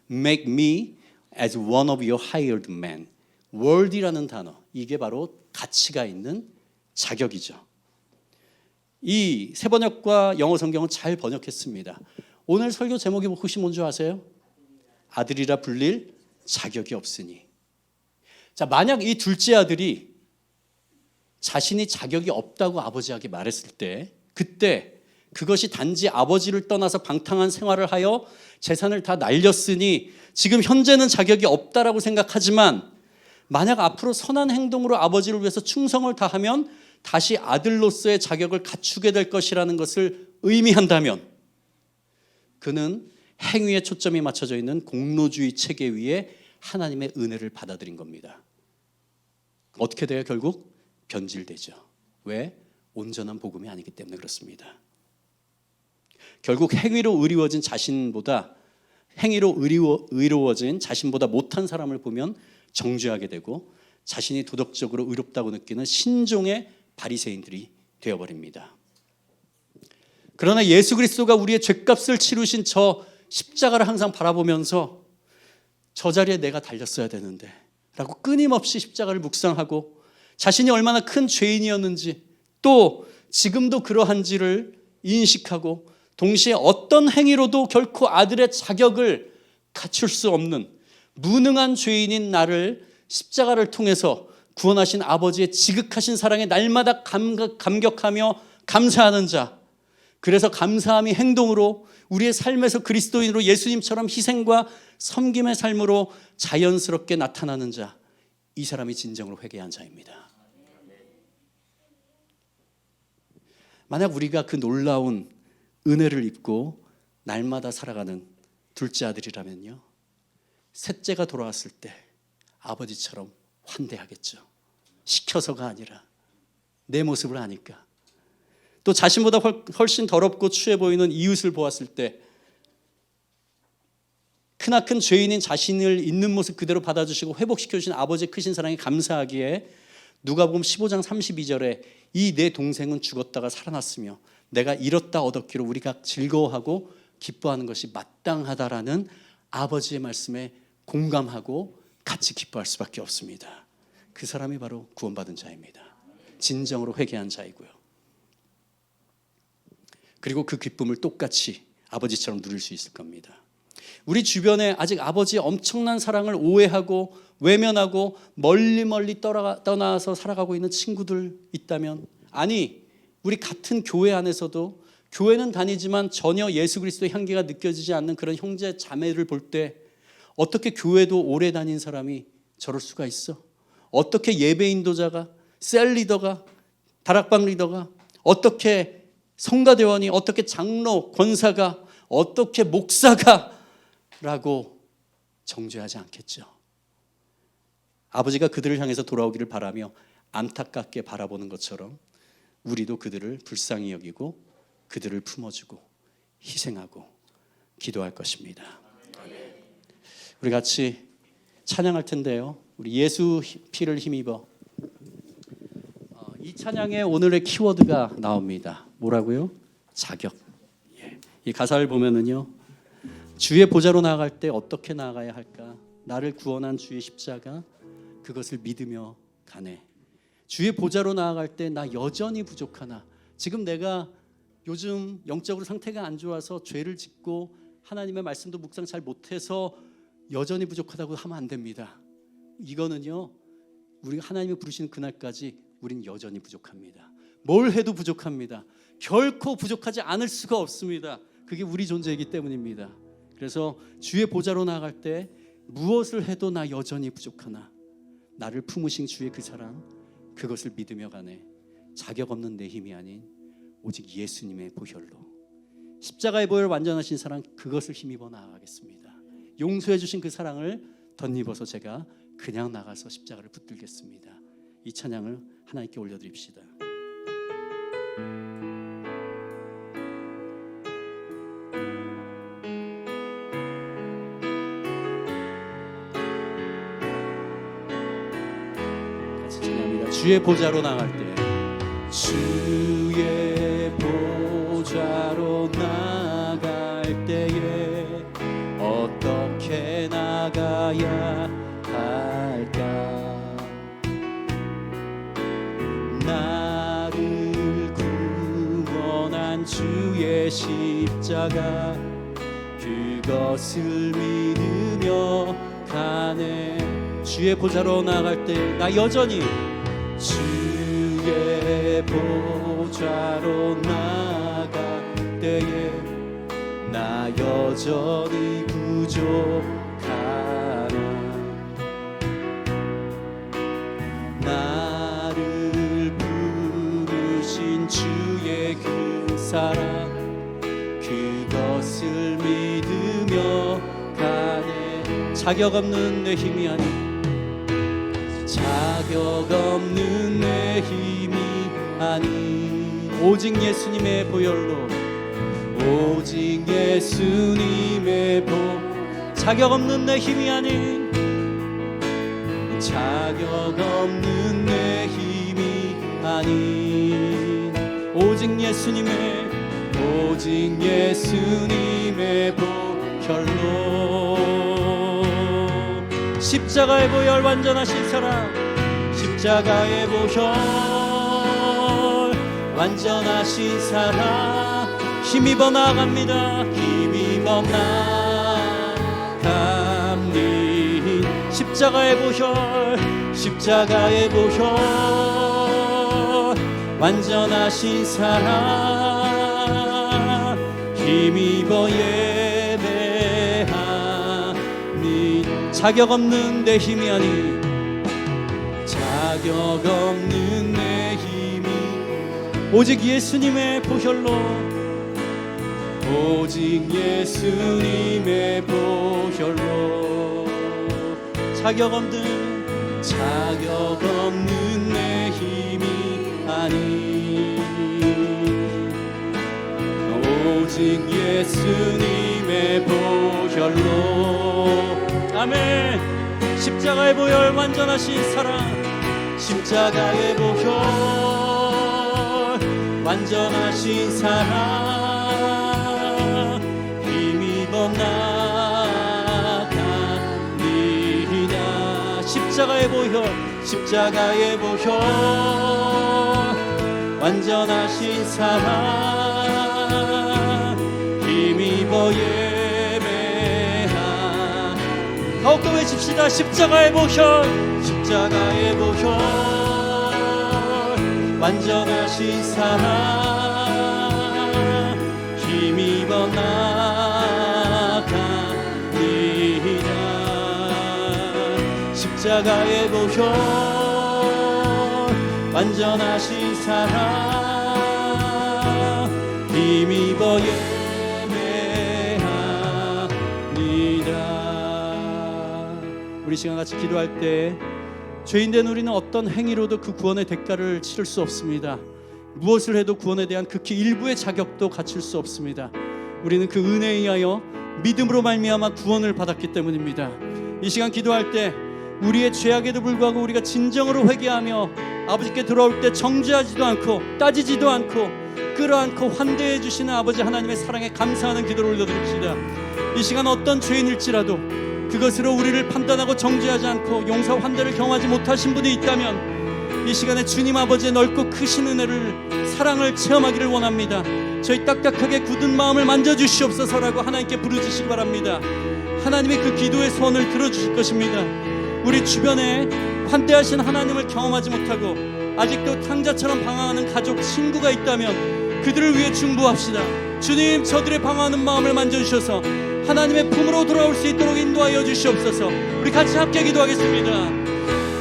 Make me as one of your hired men. worthy라는 단어, 이게 바로 가치가 있는 자격이죠. 이 새 번역과 영어 성경은 잘 번역했습니다. 오늘 설교 제목이 혹시 뭔지 아세요? 아들이라 불릴 자격이 없으니. 자, 만약 이 둘째 아들이 자신이 자격이 없다고 아버지에게 말했을 때, 그때 그것이 단지 아버지를 떠나서 방탕한 생활을 하여 재산을 다 날렸으니 지금 현재는 자격이 없다라고 생각하지만, 만약 앞으로 선한 행동으로 아버지를 위해서 충성을 다하면 다시 아들로서의 자격을 갖추게 될 것이라는 것을 의미한다면, 그는 행위에 초점이 맞춰져 있는 공로주의 체계 위에 하나님의 은혜를 받아들인 겁니다. 어떻게 돼요? 결국 변질되죠. 왜? 온전한 복음이 아니기 때문에 그렇습니다. 결국 행위로 의로워진 자신보다 못한 사람을 보면 정죄하게 되고 자신이 도덕적으로 의롭다고 느끼는 신종의 바리새인들이 되어버립니다. 그러나 예수 그리스도가 우리의 죄값을 치르신 저 십자가를 항상 바라보면서 저 자리에 내가 달렸어야 되는데 라고 끊임없이 십자가를 묵상하고 자신이 얼마나 큰 죄인이었는지 또 지금도 그러한지를 인식하고 동시에 어떤 행위로도 결코 아들의 자격을 갖출 수 없는 무능한 죄인인 나를 십자가를 통해서 구원하신 아버지의 지극하신 사랑에 날마다 감격하며 감사하는 자, 그래서 감사함이 행동으로 우리의 삶에서 그리스도인으로 예수님처럼 희생과 섬김의 삶으로 자연스럽게 나타나는 자, 이 사람이 진정으로 회개한 자입니다. 만약 우리가 그 놀라운 은혜를 입고 날마다 살아가는 둘째 아들이라면요, 셋째가 돌아왔을 때 아버지처럼 환대하겠죠. 시켜서가 아니라 내 모습을 아니까. 또 자신보다 훨씬 더럽고 추해 보이는 이웃을 보았을 때 크나큰 죄인인 자신을 있는 모습 그대로 받아주시고 회복시켜주신 아버지의 크신 사랑에 감사하기에 누가복음 15장 32절에 이 내 동생은 죽었다가 살아났으며 내가 잃었다 얻었기로 우리가 즐거워하고 기뻐하는 것이 마땅하다라는 아버지의 말씀에 공감하고 같이 기뻐할 수밖에 없습니다. 그 사람이 바로 구원받은 자입니다. 진정으로 회개한 자이고요. 그리고 그 기쁨을 똑같이 아버지처럼 누릴 수 있을 겁니다. 우리 주변에 아직 아버지의 엄청난 사랑을 오해하고 외면하고 멀리 떠나서 살아가고 있는 친구들 있다면, 아니 우리 같은 교회 안에서도 교회는 다니지만 전혀 예수 그리스도의 향기가 느껴지지 않는 그런 형제 자매를 볼 때 어떻게 교회도 오래 다닌 사람이 저럴 수가 있어? 어떻게 예배 인도자가, 셀 리더가, 다락방 리더가, 어떻게 성가대원이, 어떻게 장로, 권사가, 어떻게 목사가 라고 정죄하지 않겠죠. 아버지가 그들을 향해서 돌아오기를 바라며 안타깝게 바라보는 것처럼 우리도 그들을 불쌍히 여기고 그들을 품어주고 희생하고 기도할 것입니다. 우리 같이 찬양할 텐데요, 우리 예수 피를 힘입어. 이 찬양의 오늘의 키워드가 나옵니다. 뭐라고요? 자격. 이 가사를 보면은요, 주의 보좌로 나아갈 때 어떻게 나아가야 할까? 나를 구원한 주의 십자가, 그것을 믿으며 가네. 주의 보좌로 나아갈 때 나 여전히 부족하나. 지금 내가 요즘 영적으로 상태가 안 좋아서 죄를 짓고 하나님의 말씀도 묵상 잘 못해서 여전히 부족하다고 하면 안 됩니다. 이거는요, 우리가 하나님이 부르시는 그날까지 우린 여전히 부족합니다. 뭘 해도 부족합니다. 결코 부족하지 않을 수가 없습니다. 그게 우리 존재이기 때문입니다. 그래서 주의 보좌로 나아갈 때 무엇을 해도 나 여전히 부족하나 나를 품으신 주의 그 사랑, 그것을 믿으며 가네. 자격 없는 내 힘이 아닌 오직 예수님의 보혈로, 십자가의 보혈 완전하신 사랑, 그것을 힘입어 나아가겠습니다. 용서해 주신 그 사랑을 덧입어서 제가 그냥 나가서 십자가를 붙들겠습니다. 이 찬양을 하나님께 올려드립시다. 같이 찬양합니다. 주의 보좌로 나갈 때, 주의 보좌로 나갈 때에 어떻게 나가야 할까? 나를 구원한 주의 십자가, 그것을 믿으며 가네. 주의 보좌로 나갈 때 나 여전히, 주의 보좌로 나갈 때에 나 여전히 부족하나. 나를 부르신 주의 그 사랑, 그것을 믿으며 가네. 자격 없는 내 힘이 아니, 자격 없는 내 힘이 아니, 오직 예수님의 보혈로, 오직 예수님의 자격 없는 내 힘이 아닌, 자격 없는 내 힘이 아닌, 오직 예수님의 보혈로. 십자가의 보혈 완전하신 사랑, 십자가의 보혈 완전하신 사랑, 힘입어 나갑니다. 힘입어 나갑니다. 십자가의 보혈, 십자가의 보혈 완전하신 사랑, 힘입어 예배하니, 자격 없는 내 힘이 아니, 자격 없는 내 힘이, 오직 예수님의 보혈로, 오직 예수님의 보혈로. 자격 없는 내 힘이 아니, 오직 예수님의 보혈로. 아멘. 십자가의 보혈 완전하신 사랑, 십자가의 보혈 완전하신 사랑, 힘입어 나갑니다. 십자가의 보혈, 십자가의 보혈 완전하신 사랑, 힘입어 예배하. 더욱더 외칩시다. 십자가의 보혈, 십자가의 보혈 완전하신 사랑, 힘입어 나갑니다. 십자가의 보혈 완전하신 사랑, 힘입어 예배합니다. 우리 시간 같이 기도할 때, 죄인된 우리는 어떤 행위로도 그 구원의 대가를 치를 수 없습니다. 무엇을 해도 구원에 대한 극히 일부의 자격도 갖출 수 없습니다. 우리는 그 은혜에 의하여 믿음으로 말미암아 구원을 받았기 때문입니다. 이 시간 기도할 때 우리의 죄악에도 불구하고 우리가 진정으로 회개하며 아버지께 돌아올 때 정죄하지도 않고 따지지도 않고 끌어안고 환대해 주시는 아버지 하나님의 사랑에 감사하는 기도를 올려드립시다. 이 시간 어떤 죄인일지라도 그것으로 우리를 판단하고 정죄하지 않고 용서와 환대를 경험하지 못하신 분이 있다면 이 시간에 주님 아버지의 넓고 크신 은혜를, 사랑을 체험하기를 원합니다. 저희 딱딱하게 굳은 마음을 만져주시옵소서라고 하나님께 부르짖으시기 바랍니다. 하나님이 그 기도의 소원을 들어주실 것입니다. 우리 주변에 환대하신 하나님을 경험하지 못하고 아직도 탕자처럼 방황하는 가족, 친구가 있다면 그들을 위해 중보합시다. 주님, 저들의 방황하는 마음을 만져주셔서 하나님의 품으로 돌아올 수 있도록 인도하여 주시옵소서. 우리 같이 함께 기도하겠습니다.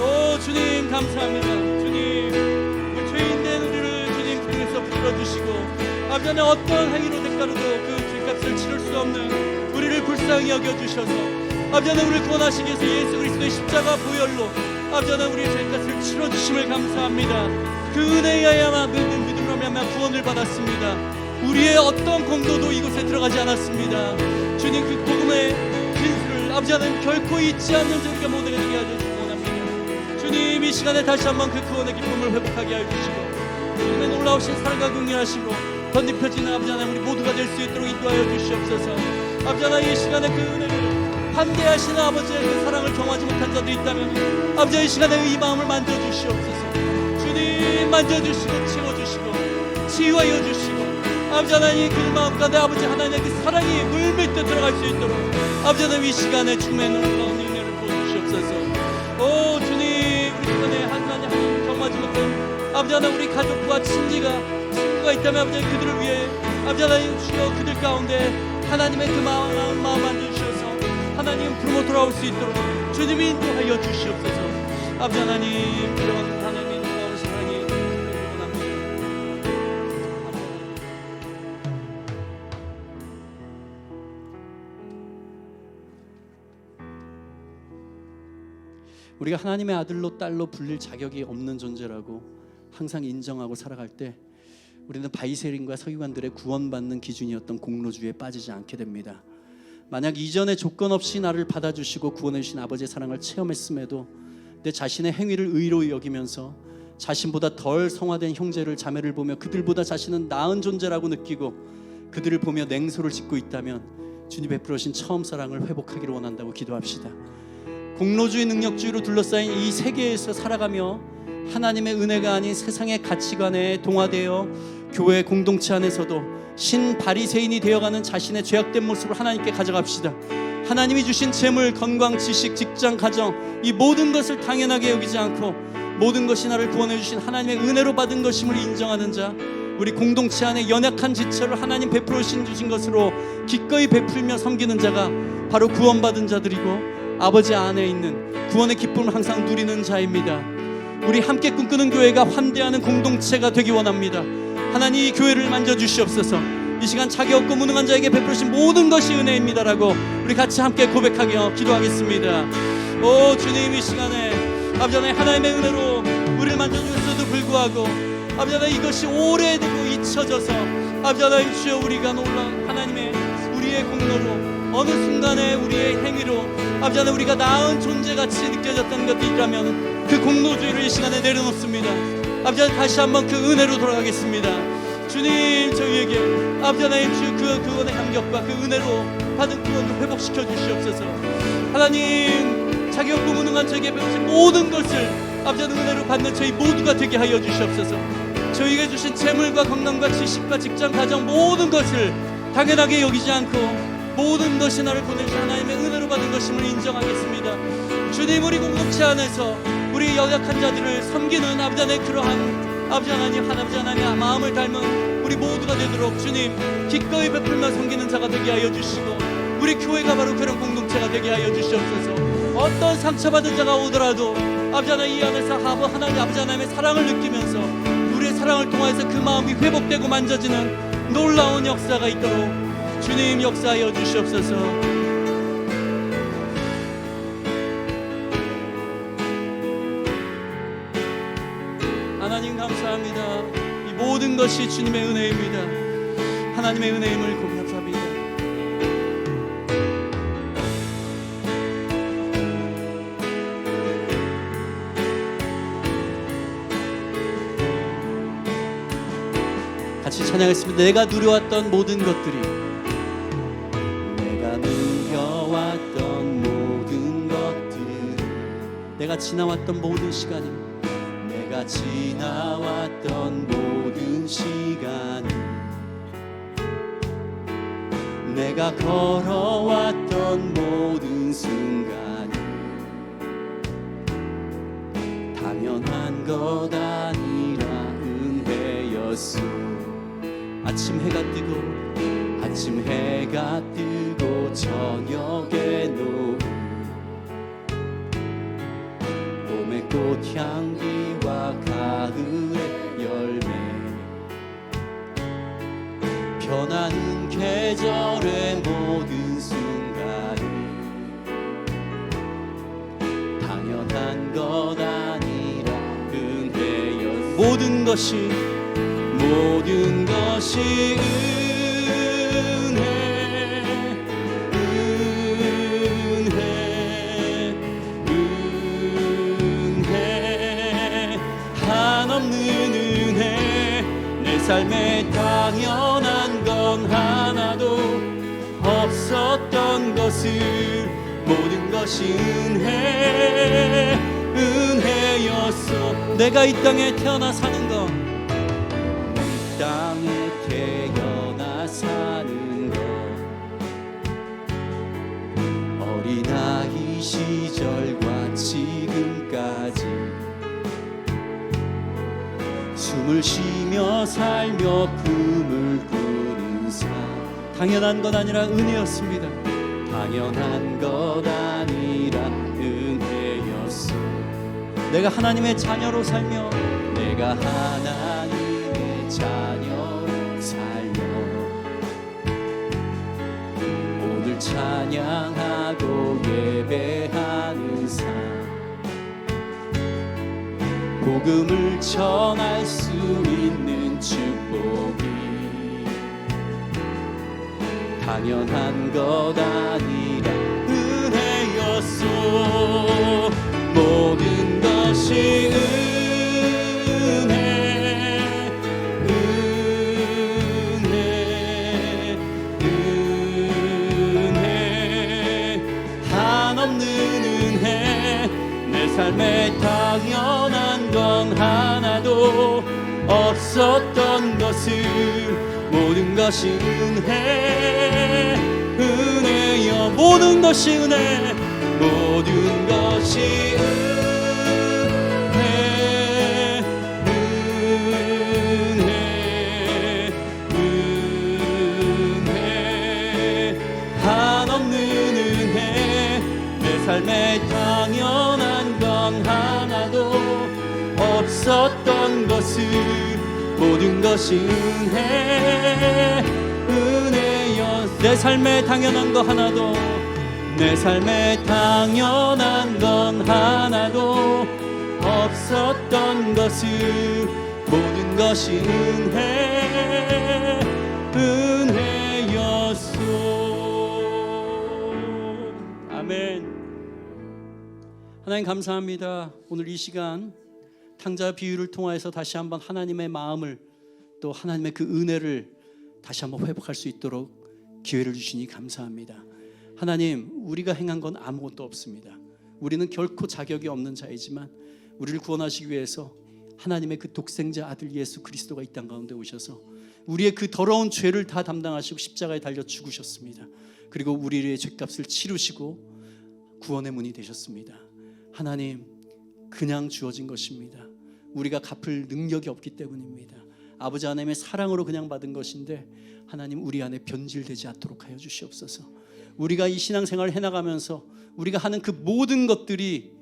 오 주님, 감사합니다. 주님, 그 죄인된 우리를 주님 주님께서 불러주시고 아버지 하나님 어떤 행위로 대가로도 그 죄값을 치를 수 없는 우리를 불쌍히 여겨주셔서 아버지 하나님 우리를 구원하시기 위해서 예수 그리스도의 십자가 보혈로 아버지 하나님 우리의 죄값을 치러주심을 감사합니다. 그 은혜에 의하여만 믿음으로 말미암아 구원을 받았습니다. 우리의 어떤 공로도 이곳에 들어가지 않았습니다. 주님, 그 복음의 진술을 아버지 하나님 결코 잊지 않는 저희가 모두가 되게 하여 주시기 원합니다. 주님, 이 시간에 다시 한번 그 구원의 기쁨을 회복하게 하여 주시고 주님의 놀라우신 사랑과 긍휼하심으로 덧입혀지는 아버지 하나님 우리 모두가 될 수 있도록 인도하여 주시옵소서. 아버지 하나님 이 시간에 그 은혜를 환대하시는 아버지의 그 사랑을 경험하지 못한 자들이 있다면 아버지 이 시간에 이 마음을 만져주시옵소서. 주님, 만져주시고 채워주시고 치유하여 주시고 아버지 하나님 그 마음 가운데 아버지 하나님의 그 사랑이 물밀듯 들어갈 수 있도록 아버지 하나님 이 시간에 주님의 놀라운 은혜를 부어주시옵소서. 오 주님, 우리 시간에 하나님 경험하지 못한 아버지 하나님 우리 가족과 친구가 있다면 아버지 그들을 위해 아버지 하나님 주여 그들 가운데 하나님의 그 마음 만져주셔서 하나님 부르고 돌아올 수 있도록 주님이 인도하여 주시옵소서. 아버지 하나님, 그런 하나님의 놀라운 사랑이 원합니다. 우리가 하나님의 아들로 딸로 불릴 자격이 없는 존재라고 항상 인정하고 살아갈 때 우리는 바이세린과 서기관들의 구원받는 기준이었던 공로주의에 빠지지 않게 됩니다. 만약 이전에 조건 없이 나를 받아주시고 구원해 주신 아버지의 사랑을 체험했음에도 내 자신의 행위를 의로 여기면서 자신보다 덜 성화된 형제를 자매를 보며 그들보다 자신은 나은 존재라고 느끼고 그들을 보며 냉소를 짓고 있다면 주님 베풀으신 처음 사랑을 회복하기를 원한다고 기도합시다. 공로주의 능력주의로 둘러싸인 이 세계에서 살아가며 하나님의 은혜가 아닌 세상의 가치관에 동화되어 교회 공동체 안에서도 신바리새인이 되어가는 자신의 죄악된 모습을 하나님께 가져갑시다. 하나님이 주신 재물, 건강, 지식, 직장, 가정 이 모든 것을 당연하게 여기지 않고 모든 것이 나를 구원해 주신 하나님의 은혜로 받은 것임을 인정하는 자, 우리 공동체 안에 연약한 지체를 하나님 베풀어 주신 것으로 기꺼이 베풀며 섬기는 자가 바로 구원받은 자들이고 아버지 안에 있는 구원의 기쁨을 항상 누리는 자입니다. 우리 함께 꿈꾸는 교회가 환대하는 공동체가 되기 원합니다. 하나님 이 교회를 만져주시옵소서. 이 시간 자기 없고 무능한 자에게 베푸신 모든 것이 은혜입니다라고 우리 같이 함께 고백하며 기도하겠습니다. 오 주님, 이 시간에 아버지 하나님 하나님의 은혜로 우리를 만져주셨어도 불구하고 아버지 하나님 이것이 오래되고 잊혀져서 아버지 하나님 주여 우리가 놀라운 하나님의 우리의 공로로 어느 순간에 우리의 행위로 아버지 하나님 우리가 나은 존재같이 느껴졌던 것들이라면 그 공로주의를 이 시간에 내려놓습니다. 아버지 하나님 다시 한번 그 은혜로 돌아가겠습니다. 주님 저희에게 아버지 하나님 주 그 구원의 감격과 그 은혜로 받은 구원을 회복시켜 주시옵소서. 하나님 자기 없고 무능한 저에게 베푸신 모든 것을 아버지 하나님 은혜로 받는 저희 모두가 되게 하여 주시옵소서. 저희에게 주신 재물과 건강과 지식과 직장 가정 모든 것을 당연하게 여기지 않고 모든 것이 나를 보내주신 하나님의 은혜로 받은 것임을 인정하겠습니다. 주님 우리 공동체 안에서 우리 연약한 자들을 섬기는 아버지 하나님 그러한 아버지 하나님 하나님의 마음을 닮은 우리 모두가 되도록 주님 기꺼이 베풀며 섬기는 자가 되게 하여 주시고 우리 교회가 바로 그런 공동체가 되게 하여 주시옵소서. 어떤 상처받은 자가 오더라도 아버지 하나님 이 안에서 하나님 아버지 하나님의 사랑을 느끼면서 우리의 사랑을 통해서 그 마음이 회복되고 만져지는 놀라운 역사가 있도록 주님 역사하여 주시옵소서. 하나님 감사합니다. 이 모든 것이 주님의 은혜입니다. 하나님의 은혜임을 고백합니다. 같이 찬양했습니다. 내가 누려왔던 모든 것들이 내가 누려왔던 모든 것들 내가 지나왔던 모든 시간이 내가 지나왔던 모든 시간이 내가 걸어왔던 모든 순간이 당연한 것 아니라 은혜였소. 아침 해가 뜨고 저녁에 노을 봄의 꽃향기와 가을의 열매 변하는 계절의 모든 순간이 당연한 것 아니라 은혜였어. 모든 것이 은혜 한없는 은혜 내 삶에 당연한 건 하나도 없었던 것을 모든 것이 은혜였소. 내가 이 땅에 태어나 사는 건 땅에 태어나 사는 것 어린아이 시절과 지금까지 숨을 쉬며 살며 꿈을 꾸는 삶 당연한 것 아니라 은혜였습니다. 당연한 것 아니라 은혜였소. 내가 하나님의 자녀로 살며 내가 하나님의 자녀로 살며 오늘 찬양하고 예배하는 삶 복음을 전할 수 있는 축복이 당연한 것 아니라 은혜였소. 모든 것이 삶에 당연한 건 하나도 없었던 것을 모든 것이 은혜, 은혜여. 모든 것이 은혜, 모든 것이 은혜, 은혜, 은혜. 한없는 은혜. 내 삶에 당연한 하나도 없었던 것을 모든 것이 은혜, 은혜여. 내 삶에 당연한 거 하나도, 내 삶에 당연한 건 하나도 없었던 것을 모든 것이 은혜, 은혜였소. 아멘. 하나님 감사합니다. 오늘 이 시간 탕자 비유를 통하여서 다시 한번 하나님의 마음을, 또 하나님의 그 은혜를 다시 한번 회복할 수 있도록 기회를 주시니 감사합니다. 하나님, 우리가 행한 건 아무것도 없습니다. 우리는 결코 자격이 없는 자이지만 우리를 구원하시기 위해서 하나님의 그 독생자 아들 예수 그리스도가 이 땅 가운데 오셔서 우리의 그 더러운 죄를 다 담당하시고 십자가에 달려 죽으셨습니다. 그리고 우리의 죄값을 치르시고 구원의 문이 되셨습니다. 하나님, 그냥 주어진 것입니다. 우리가 갚을 능력이 없기 때문입니다. 아버지 하나님의 사랑으로 그냥 받은 것인데 하나님, 우리 안에 변질되지 않도록 하여 주시옵소서. 우리가 이 신앙생활을 해나가면서 우리가 하는 그 모든 것들이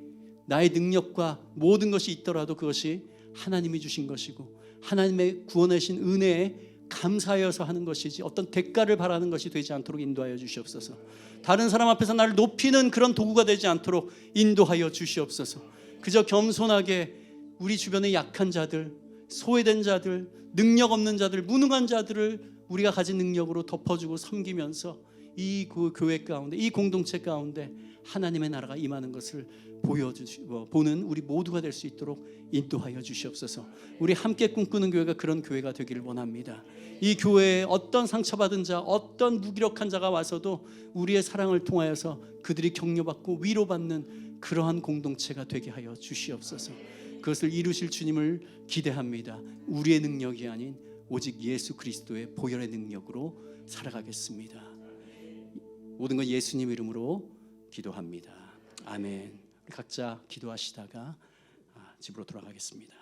나의 능력과 모든 것이 있더라도 그것이 하나님이 주신 것이고 하나님의 구원하신 은혜에 감사하여서 하는 것이지 어떤 대가를 바라는 것이 되지 않도록 인도하여 주시옵소서. 다른 사람 앞에서 나를 높이는 그런 도구가 되지 않도록 인도하여 주시옵소서. 그저 겸손하게 우리 주변의 약한 자들, 소외된 자들, 능력 없는 자들, 무능한 자들을 우리가 가진 능력으로 덮어주고 섬기면서 이 교회 가운데, 이 공동체 가운데 하나님의 나라가 임하는 것을 보는 우리 모두가 될 수 있도록 인도하여 주시옵소서. 우리 함께 꿈꾸는 교회가 그런 교회가 되기를 원합니다. 이 교회에 어떤 상처받은 자, 어떤 무기력한 자가 와서도 우리의 사랑을 통하여서 그들이 격려받고 위로받는 그러한 공동체가 되게 하여 주시옵소서. 그것을 이루실 주님을 기대합니다. 우리의 능력이 아닌 오직 예수 그리스도의 보혈의 능력으로 살아가겠습니다. 모든 건 예수님 이름으로 기도합니다. 아멘. 각자 기도하시다가 집으로 돌아가겠습니다.